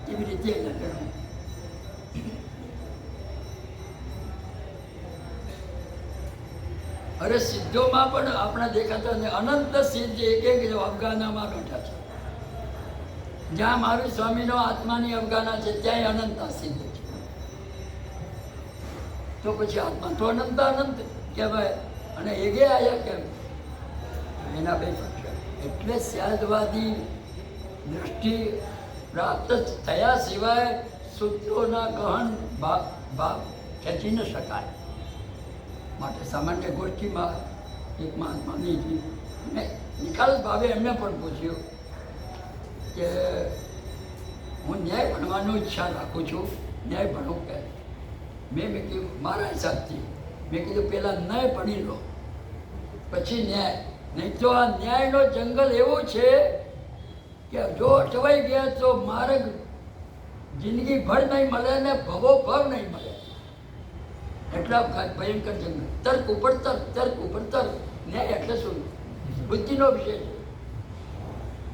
એવી રીતે લખેલું. અરે સિદ્ધોમાં પણ આપણા દેખાતા ને અનંત સિદ્ધ એક એક અફઘાનામાં બેઠા છે. જ્યાં મહાવીર સ્વામીનો આત્માની અફઘાના છે ત્યાં અનંતા સિદ્ધ છે. તો પછી આત્મા તો અનંત અનંત કહેવાય, અને એગે આયા કેમ? એના બે પક્ષ. એટલે સ્યાદવાદી દૃષ્ટિ પ્રાપ્ત થયા સિવાય સૂત્રોના ગહન ભાગ ખેંચી ન શકાય. માટે સામાન્ય ગોષ્ઠીમાં એક મહાત્માની મેં નિખાલસ ભાવે એમને પણ પૂછ્યું કે હું ન્યાય ભણવાનો ઈચ્છા રાખું છું, ન્યાય ભણવું કે? મેં કીધું મારા હિસાબથી, મેં કીધું પહેલાં ન્યાય ભણી લો પછી ન્યાય. નહીં તો આ ન્યાયનો જંગલ એવો છે કે જો અટવાઈ ગયા તો માર્ગ જિંદગી ભર નહીં મળે ને ભવો ભવ નહીં મળે. એટલા ભયંકર જંગલ. તર્ક ઉપર તર્ક, તર્ક ઉપર તર્ક. ન્યાય એટલે શું? બુદ્ધિનો વિષય છે.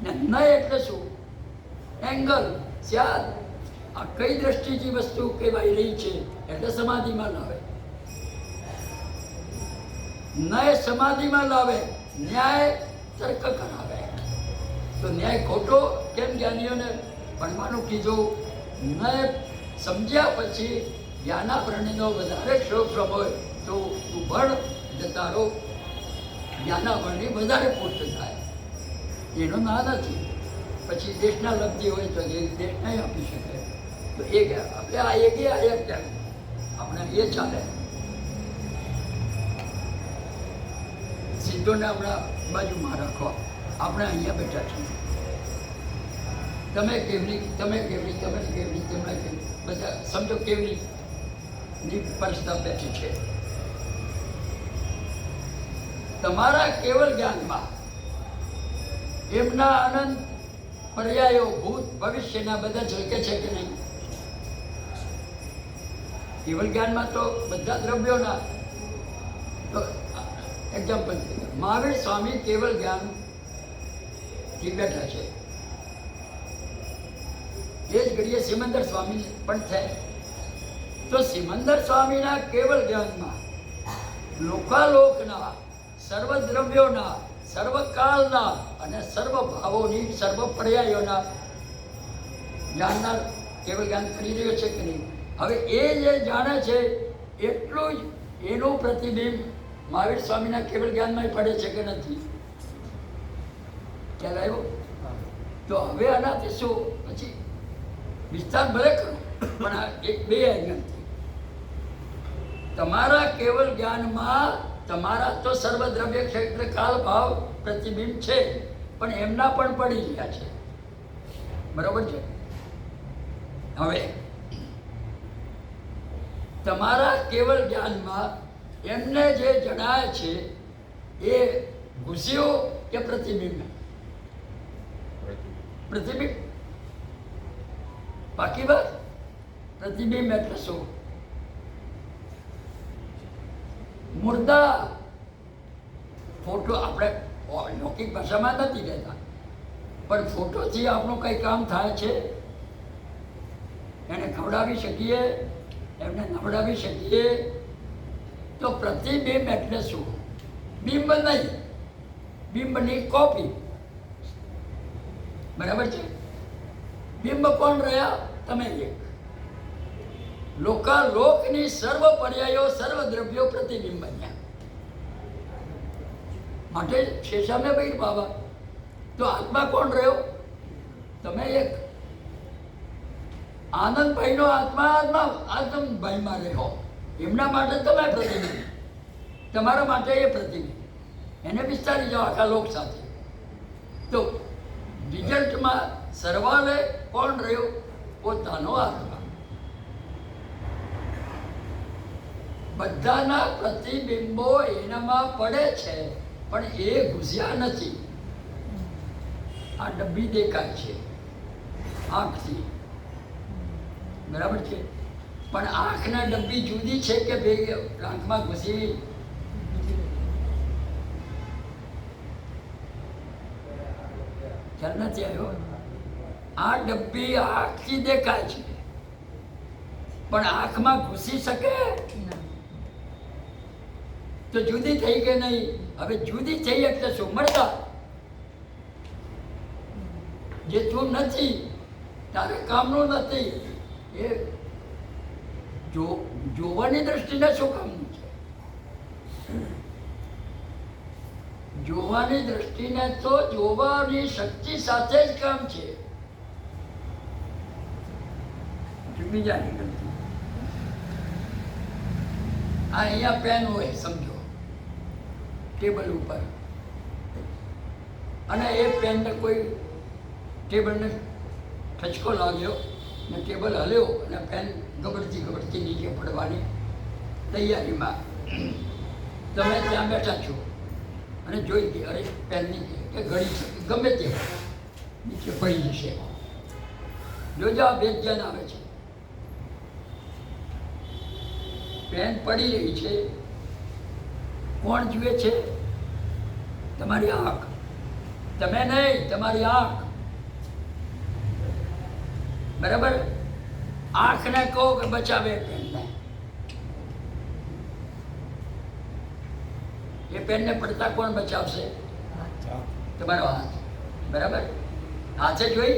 ને ન્યાય એટલે શું? એંગલ, સ્યાદ. આ કઈ દ્રષ્ટિથી વસ્તુ કહેવાય રહી છે એટલે સમાધિમાં લાવે. ન્યાય સમાધિમાં લાવે, ન્યાય તર્ક કરાવે. તો ન્યાય ખોટો કેમ? જ્ઞાનીઓને ભણવાનું કીધું. ન્યાય સમજ્યા પછી જ્ઞાનાભરણીનો વધારે ક્ષોભ્રમ હોય તો તું ભણ જતા રહો, જ્ઞાનાભરણી વધારે પૂર્ત થાય. એનો ના નથી. પછી દેશના લબ્ધિ હોય તો એ દેશ નહીં આપી શકે. તો એ આપણે આ એક આયા કેમ? આપણે એ ચાલે. સિદ્ધોને હમણાં બાજુમાં રાખો, આપણે અહીંયા બેઠા છીએ. તમે કેવડી, તમે કેવડી, તમે કેવડી, તમે કેવડી, બધા સમજો કેવડી ની પરિસ્થિતિ બેઠી છે. તમારા કેવલ જ્ઞાનમાં એમના અનંત પર્યાયો ભૂત ભવિષ્યના બધા ઝલકે છે કે નહીં? કેવલ જ્ઞાનમાં તો બધા દ્રવ્યોના. તો એક્ઝામ્પલ, મહાવીર સ્વામી કેવલ જ્ઞાનથી બેઠા છે. એ જ ઘડીએ સિમંદર સ્વામી પણ થાય. તો સિમંદર સ્વામીના કેવલ જ્ઞાનમાં લોકાલોકના સર્વદ્રવ્યોના, સર્વકાળના અને સર્વ ભાવોની, સર્વ પર્યાયોના જાણનાર કેવળ જ્ઞાન કરી રહ્યો છે કે નહીં? હવે એ જે જાણે છે એટલું જ એનું પ્રતિબિંબ મહાવીર સ્વામીના કેવળ જ્ઞાનમાં પડે છે કે નથી? ખ્યાલ આવ્યો? તો હવે આનાથી શું પછી વિસ્તાર ભલે કરો, પણ આ એક બે એંગલથી તમારા કેવળ જ્ઞાનમાં તમારા તો સર્વદ્રવ્ય ક્ષેત્ર કાળ ભાવ પ્રતિબિંબ છે, પણ એમના પણ પડી ગયા છે. બરોબર છે? હવે તમારા કેવળ જ્ઞાનમાં એમને જે જણાય છે એ ઘૂસ્યો કે પ્રતિબિંબ? પ્રતિબિંબ. બાકી વાત પ્રતિબિંબ એટલે શું? મુર્દા ફોટો આપણે લૌકિક ભાષામાં નથી કહેતા, પણ ફોટોથી આપણું કંઈ કામ થાય છે? એને ખવડાવી શકીએ, એમને નવડાવી શકીએ? તો પ્રતિબિંબ એટલે શું? બિંબ નહીં, બિંબની કોપી. બરાબર છે? બિંબ કોણ રહ્યા? તમે એક. લોકાલોકની સર્વ પર્યાયો, સર્વ દ્રવ્યો પ્રતિબિંબ બન્યા. માટે શેષામે ભાઈ બાબા તો આત્મા કોણ રહ્યો? તમે એક. આનંદભાઈનો આત્મા આનંદભાઈમાં રહ્યો, એમના માટે તમે પ્રતિબિંબ, તમારા માટે એ પ્રતિબિંબ. એને વિસ્તારી જાઓ આખા લોક સાથે. તો રિઝલ્ટમાં સર્વાલે કોણ રહ્યો? પોતાનો આત્મા. બધાના પ્રતિબિંબો એનામાં પડે છે, પણ એ ઘૂસ્યા નથી. આ ડબ્બી દેખાય છે આંખથી, બરાબર છે? પણ આંખના ડબ્બી જુદી છે કે ભાઈ આંખમાં ઘૂસી? ખ્યાલ નથી આવ્યો? આ ડબ્બી આંખથી દેખાય છે, પણ આંખમાં ઘૂસી શકે? તો જુદી થઈ કે નહીં? હવે જુદી થઈ એટલે શું? મળતા. જે તું નથી, તારે કામનું નથી, એ જોવાની દ્રષ્ટિને શું કામનું છે? જોવાની દ્રષ્ટિને તો જોવાની શક્તિ સાથે જ કામ છે, બીજાની નથી. આ અહીંયા પેન હોય, સમજો, ટેબલ ઉપર, અને એ પેનને કોઈ ટેબલને ઠચકો લાગ્યો ને ટેબલ હલ્યો અને પેન ગબડતી નીચે પડવાની તૈયારીમાં તમે ત્યાં બેઠા છો અને જોઈ ગઈ, અરે પેન નીચે કે ઘડી છે ગમે તે નીચે પડી જશે. જોજો આ બે ધ્યાન આવે છે. પેન પડી રહી છે, કોણ જુએ છે? તમારી આંખ. તમે નહીં, તમારી આંખ. બરાબર? આંખને કહો કે બચાવે પેનને. એ પેનને પડતા કોણ બચાવશે? તમારો હાથ. બરાબર? હાથે જોઈ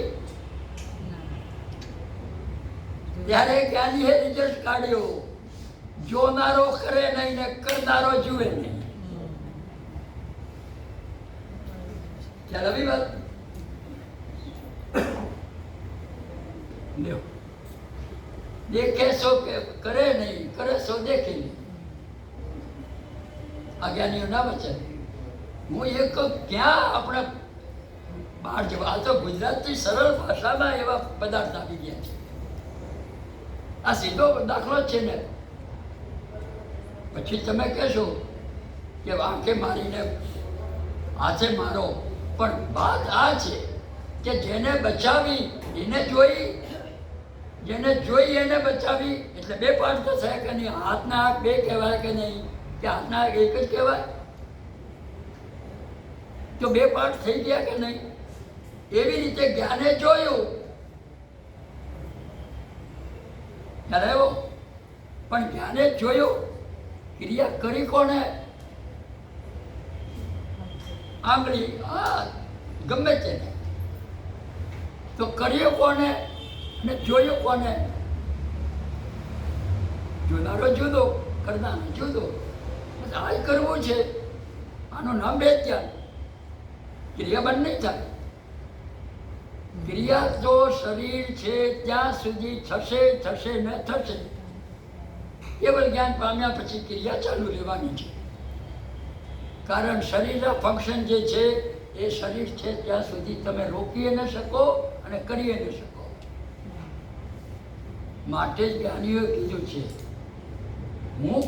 ત્યારે જ્ઞાનીએ રિઝલ્ટ કાઢ્યો. જોનારો કરે નહીં ને કરનારો જુએ નહીં. ખ્યાલ આવી વાત? લ્યો, દેખે સો કે કરે નહીં, કરે સો દેખે નહીં. અજ્ઞાનીઓ ના વચન. હું એક ક્યાં આપણે બહાર જવા, આ તો ગુજરાતની સરળ ભાષામાં એવા પદાર્થ આવી ગયા છે. આ સીધો દાખલો જ છે ને. પછી તમે કહેશો કે આંખે મારીને હાથે મારો, પણ વાત આ છે કે જેને બચાવી એને જોઈ, જેને જોઈ એને બચાવી. એટલે બે પાઠ તો થાય કે નહીં? હાથના આંખ બે કહેવાય કે નહીં? કે હાથના આંખ એક જ કહેવાય? તો બે પાઠ થઈ ગયા કે નહીં? એવી રીતે જ્ઞાને જોયું, ખ્યાલ આવ્યો? પણ જ્ઞાને જોયું, ક્રિયા કરી કોને? આંગળી, હાથ, ગમે તેને. તો કર્યો કોને અને જોયું કોને? જોનારો જુદો, કરનારો જુદો. આ કરવું છે, આનું નામ બે ધ્યાન. ક્રિયા બંધ નહીં થાય. ક્રિયા તો શરીર છે ત્યાં સુધી થશે ને થશે. કેવલ જ્ઞાન પામ્યા પછી ક્રિયા ચાલુ રહેવાની છે. કારણ શરીરના ફંક્શન જે છે એ શરીર છે ત્યાં સુધી તમે રોકી ન શકો અને કરી ન શકો. માટે જ જ્ઞાનીઓએ કીધું છે, હું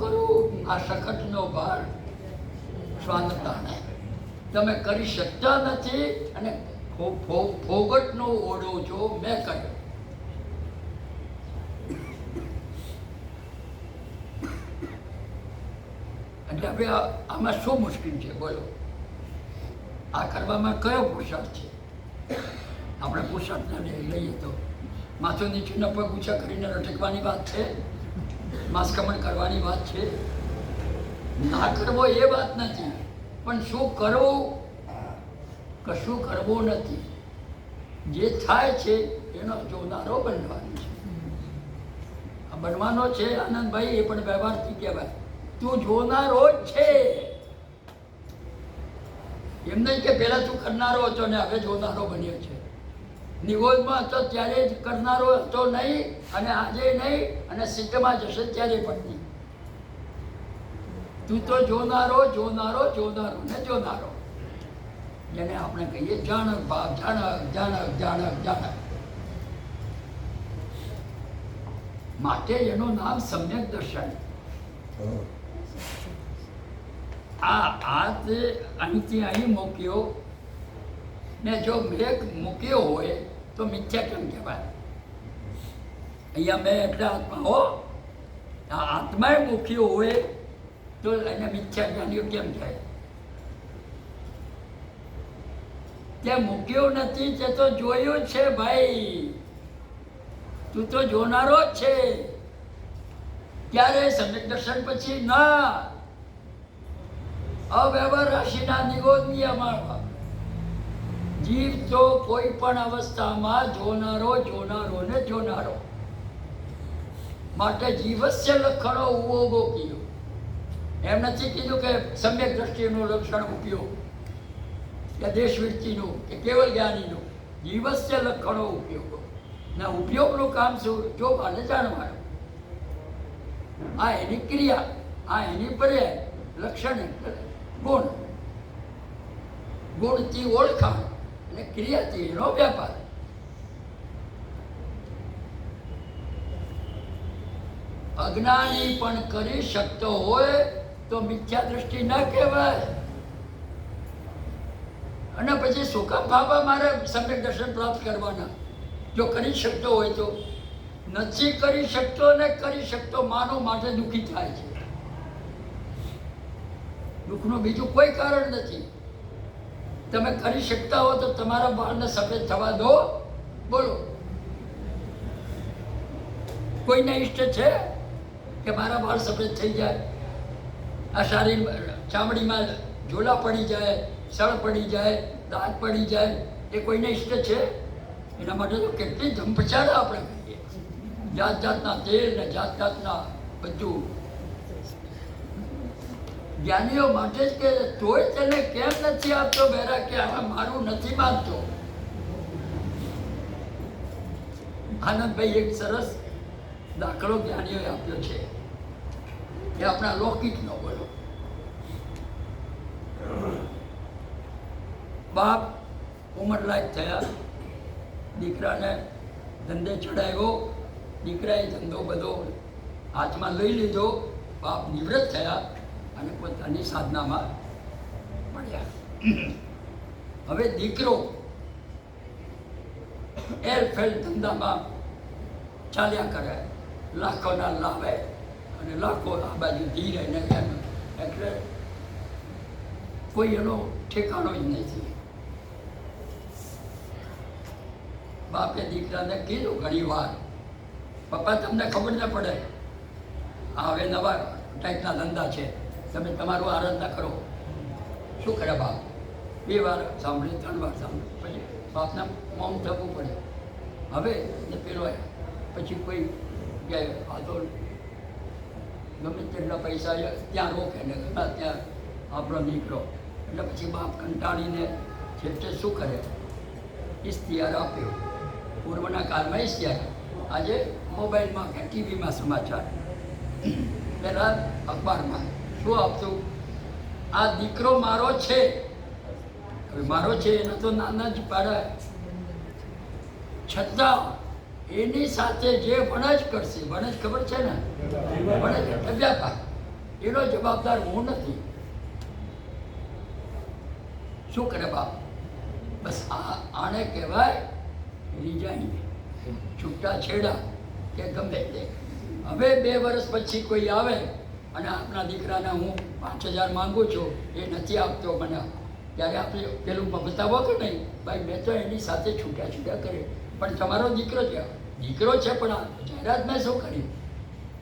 કરું આ સખતનો ભાર સ્વાંતતાને. તમે કરી શકતા નથી અને ફોગટનો ઓળો છો, મેં કર્યો. એટલે હવે આમાં શું મુશ્કેલ છે બોલો? આ કરવામાં કયો પુરુષાર્થ છે? આપણે પુરુષાર્થના લઈએ તો માથું નીચું પગ ઊંચા કરીને લટકવાની વાત છે, માસ્કમણ કરવાની વાત છે. ના કરવો એ વાત નથી, પણ શું કરવું? કશું કરવું નથી. જે થાય છે એનો જોનારો બનવાનો છે. આ બનવાનો છે આનંદભાઈ, એ પણ વ્યવહારથી કહેવાય. તું જોનારો જ છે. એમ નહીં કે પહેલા તું કરનારો હતો ને હવે જોનારો બન્યો છે. નિગોદમાં હતો ત્યારે જ કરનારો હતો નહીં, અને આજે નહીં, અને સિદ્ધમાં જશે ત્યારે પણ નહીં. તું તો જોનારો ને જોનારો, જેને આપણે કહીએ જાણક ભાવ. જાણક. માટે એનું નામ સમ્યક દર્શન. આ અહીંથી અહીં મૂક્યો ને જો મેઘ મૂક્યો હોય તો મિથ્યા કેમ કહેવાય? અહીંયા મેં એટલે આત્મા હો, આ આત્માએ મૂક્યો હોય તો એને મિથ્યા જ્ઞાનીઓ કેમ થાય? તે મૂક્યો નથી, તે તો જોયું છે ભાઈ. તું તો જોનારો જ છે. ક્યારે? સમ્યક દર્શન પછી ના. અવ્યવહાર રાશિના નિગોદનિયમમાં જીવ તો કોઈ પણ અવસ્થામાં જોનારો ને જોનારો. માટે જીવસ્ય લક્ષણો ઉગો કીધું. એમ નથી કીધું કે સમ્યક દ્રષ્ટિનું લક્ષણ ઉપયોગ, કે દેશવૃત્તિનું, કે કેવલ જ્ઞાનીનું. જીવસ્ય લક્ષણો ઉપયોગો. ના ઉપયોગનું કામ શું? જોવાને જાણવાનું. આ એની ક્રિયા, આ એની પર્યાય. લક્ષણ ગુણ, ગુણથી ઓળખાણ અને ક્રિયાથી એનો વ્યાપાર. અજ્ઞાની પણ કરી શકતો હોય તો મિથ્યા દ્રષ્ટિ ના કહેવાય. અને પછી શું કામ બાબા મારે સમ્યક દર્શન પ્રાપ્ત કરવાના? જો કરી શકતો હોય તો. નથી કરી શકતો ને કરી શકતો માનો માટે દુઃખી થાય છે. દુઃખનું બીજું કોઈ કારણ નથી. તમે કરી શકતા હો તો તમારા બાળને સફેદ થવા દો. બોલો, કોઈને ઈષ્ટ છે કે મારા બાળ સફેદ થઈ જાય, આ શારીર ચામડીમાં ઝોલા પડી જાય, સળ પડી જાય, દાંત પડી જાય? એ કોઈને ઈષ્ટ છે? એના માટે તો કેટલી ધમપછાડા આપણે કહીએ. જાતના તેલ ને જાતના બધું. જ્ઞાનીઓ માટે જ કે તોય તેને કેમ નથી આપતો બેરા કે હવે મારું નથી માનતો. આનંદભાઈ એક સરસ દાખલો જ્ઞાનીઓએ આપ્યો છે, એ આપણા લૌકિકનો. બોલો, બાપ ઉંમરલાયક થયા, દીકરાને ધંધે ચડાવ્યો, દીકરાએ ધંધો બધો હાથમાં લઈ લીધો, બાપ નિવૃત્ત થયા અને પોતાની સાધનામાં પડ્યા. હવે દીકરો એરફેલ ધંધામાં ચાલ્યા કરે, લાખોના લાવે અને લાખો આ બાજુ ધીરે ને એટલે કોઈ એનો ઠેકાણો જ નથી. બાપે દીકરાને કીધું ઘણી વાર, પપ્પા તમને ખબર ન પડે, આ હવે નવા ટાઈપના ધંધા છે, તમે તમારું આરાધના કરો. શું કરે બાપ? 2 વાર સાંભળ્યું, 3 વાર સાંભળ્યું, પછી બાપને મૌન થવું પડે. હવે ને પેલો આવ્યો. પછી કોઈ કે આ તો ગમે તેટલા પૈસા ત્યાં રોકે ને ગમે ત્યાં આપણો દીકરો. એટલે પછી બાપ કંટાળીને છેવટે શું કરે? ઇશ્તિહાર આપ્યો. પૂર્વના કાળમાં ઇશ્તિહાર, આજે મોબાઈલમાં કે ટીવીમાં સમાચાર, પહેલાં અખબારમાં શું આપતું? આ દીકરો મારો છે. હવે મારો છે એને તો નાના જ પાડે, છતાં એની સાથે જે વણજ કરશે, વણજ ખબર છે ને, વણજ એટલે વ્યાપાર, એનો જવાબદાર હું નથી. શું કરે બાપ? બસ આને કહેવાય રિઝાઇન, છૂટા છેડા કે ગમે તે. હવે 2 વર્ષ પછી કોઈ આવે અને આપણા દીકરાને હું 5,000 માંગુ છું, એ નથી આપતો મને, ત્યારે આપણે પેલું બતાવો કે નહીં, ભાઈ મેં તો એની સાથે છૂટા છૂટા કરે, પણ તમારો દીકરો છે, દીકરો છે પણ આ જાહેરાત મેં શું કરી?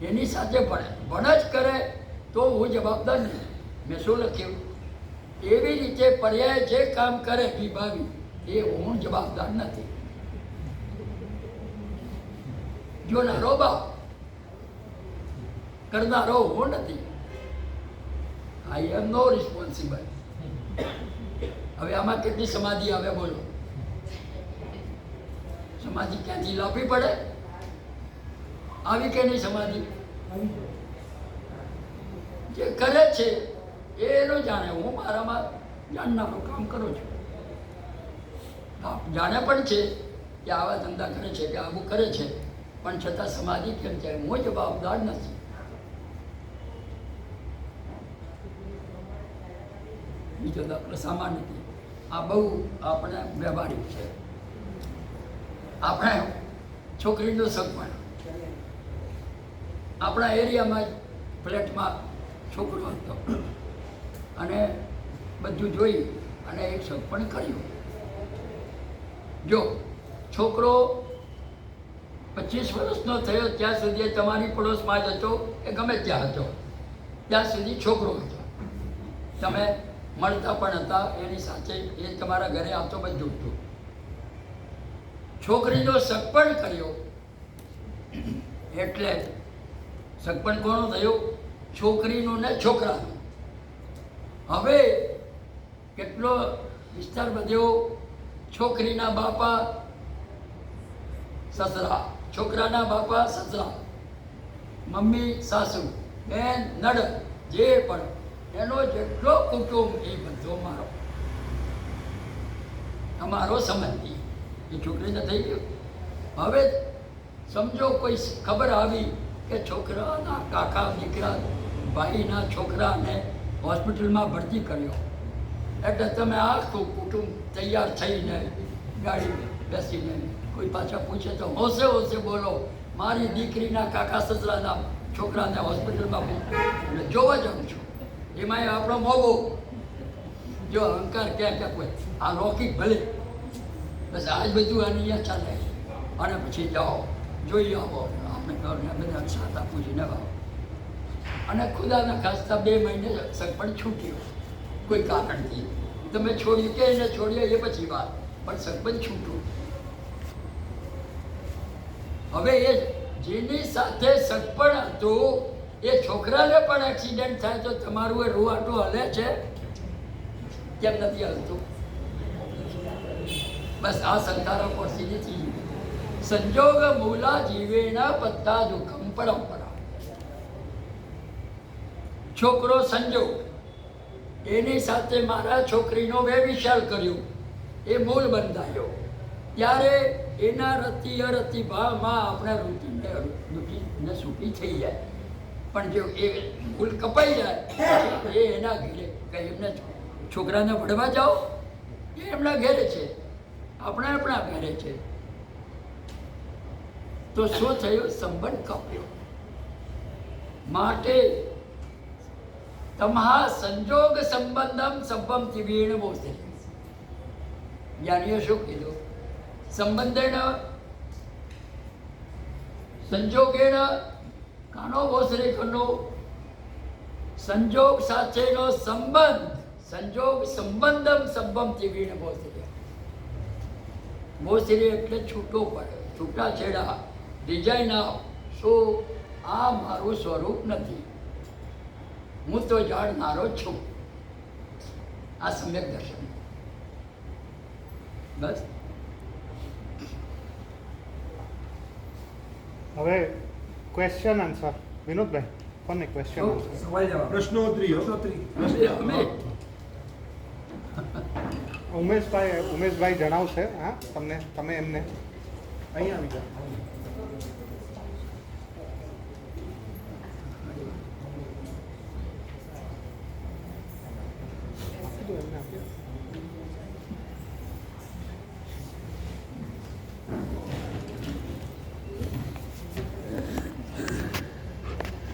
એની સાથે પણ જ કરે તો હું જવાબદાર નહીં. મેં શું લખ્યું? એવી રીતે પર્યાય જે કામ કરે વિભાવી, એ હું જવાબદાર નથી. જોનારો બાપ, કરનારો હું નથી. આઈ એમ નો રિસ્પોન્સિબલ. હવે આમાં કેટલી સમાધિ આવે બોલો? સમાધિ ક્યાંથી લાવવી પડે? આવી કે નહીં સમાધિ? જે કરે છે એનો જાણે. હું મારામાં જાણનારું કામ કરું છું. જાણે પણ છે કે આવા ધંધા કરે છે કે આવું કરે છે, પણ છતાં સમાધિ કેમ છે? હું જવાબદાર નથી. બીજો દાખલો સામાન્ય નથી, આ બહુ આપણે વ્યવહારિક છે. આપણે છોકરીનો સગપણ, આપણા એરિયામાં જ ફ્લેટમાં છોકરો હતો અને બધું જોઈ અને એક સગપણ કર્યું. જો છોકરો 25 વર્ષનો થયો ત્યાં સુધી તમારી પડોશમાં જ હતો, એ ગમે ત્યાં હતો, ત્યાં સુધી છોકરો હતો. તમે મળતા પણ હતા એની સાથે, એ તમારા ઘરે આવતો બધું હતું. છોકરીનો સગપણ કર્યો એટલે સગપણ કોનો થયો? છોકરીનું ને છોકરાનું. હવે કેટલો વિસ્તાર વધ્યો? છોકરીના બાપા સસરા, છોકરાના બાપા સસરા, મમ્મી સાસુ, બેન નડદ, જે પણ એનો જેટલો કુટુંબ એ બધો મારો, અમારો સંબંધી. એ છોકરીને થઈ ગયું. હવે સમજો કોઈ ખબર આવી કે છોકરાના કાકા દીકરા ભાઈના છોકરાને હોસ્પિટલમાં ભરતી કર્યો, એટલે તમે આખું કુટુંબ તૈયાર થઈને ગાડી બેસીને કોઈ પાછા પૂછે તો હોશે હોશે બોલો, મારી દીકરીના કાકા સસરાના છોકરાને હોસ્પિટલમાં એટલે જોવા જાઉં છું. એમાં આપણો મોગો જો અહંકાર ક્યાં ક્યાં કોઈ આ લૌકિક ભલે, બસ આ જ બધું અહીંયા ચાલે. અને પછી જાઓ જોઈ આવો, આપણે ઘરને બધા સાથ આપવું છે ને ભાવ. અને ખુદાના ખાસ્તા 2 મહિને સગપણ છૂટ્યું કોઈ કારણથી. તમે છોડ્યું કે એને છોડ્યો એ પછી વાત, પણ સગપણ છૂટ્યું. હવે એ જેની સાથે સગપણ હતું એ છોકરાને પણ એક્સિડન્ટ થાય તો તમારું એ રૂવાટું હલે છે? કેમ નથી હલતું? બસ આ સંતાનો પરિસ્થિતિ. સંજોગ મૂલા જીવેના પત્તા દુઃખમ પરંપરા. છોકરો સંજોગ, એની સાથે મારા છોકરીનો વ્યભિચાર કર્યો, એ મૂળ બંધાયો, ત્યારે એના રતિ અરતિ ભાવમાં આપણે રૂટીને સૂકી થઈ જાય. પણ જો એ મૂળ કપાઈ જાય એ એના ઘેરે કંઈ એમને છોકરાને ભણવા જાઓ, એ એમના ઘેરે છે, આપણે આપણા ઘરે છે. તો શું થયું? સંબંધ કપ્યો. માટે તમહા સંજોગ સંબંધમ સબ્બમ તિવીણ બોસે. જ્ઞાનીઓ શું કીધું? સંબંધેણ સંજોગેણ કાનો બોસરે કનો. સંજોગ સાથેનો સંબંધ સંજોગ સંબંધમ સંબંધ તીવીને બોસરી. બોસરી એટલે છૂટો પડે, છૂટાછેડા, ડિઝાઇન આપ. શું આ મારું સ્વરૂપ નથી, હું તો જાણનારો છું. આ સમ્યક દર્શન. બસ. હવે ક્વેશ્ચન આન્સર વિનોદભાઈ, કોને ક્વેશ્ચન આન્સર? પ્રશ્નોત્તરી હો. અમે ઉમેશભાઈ જણાવશે. હા, તમને, તમે એમને અહીંયા આવી જાઓ. કીધું એમને આપ્યું.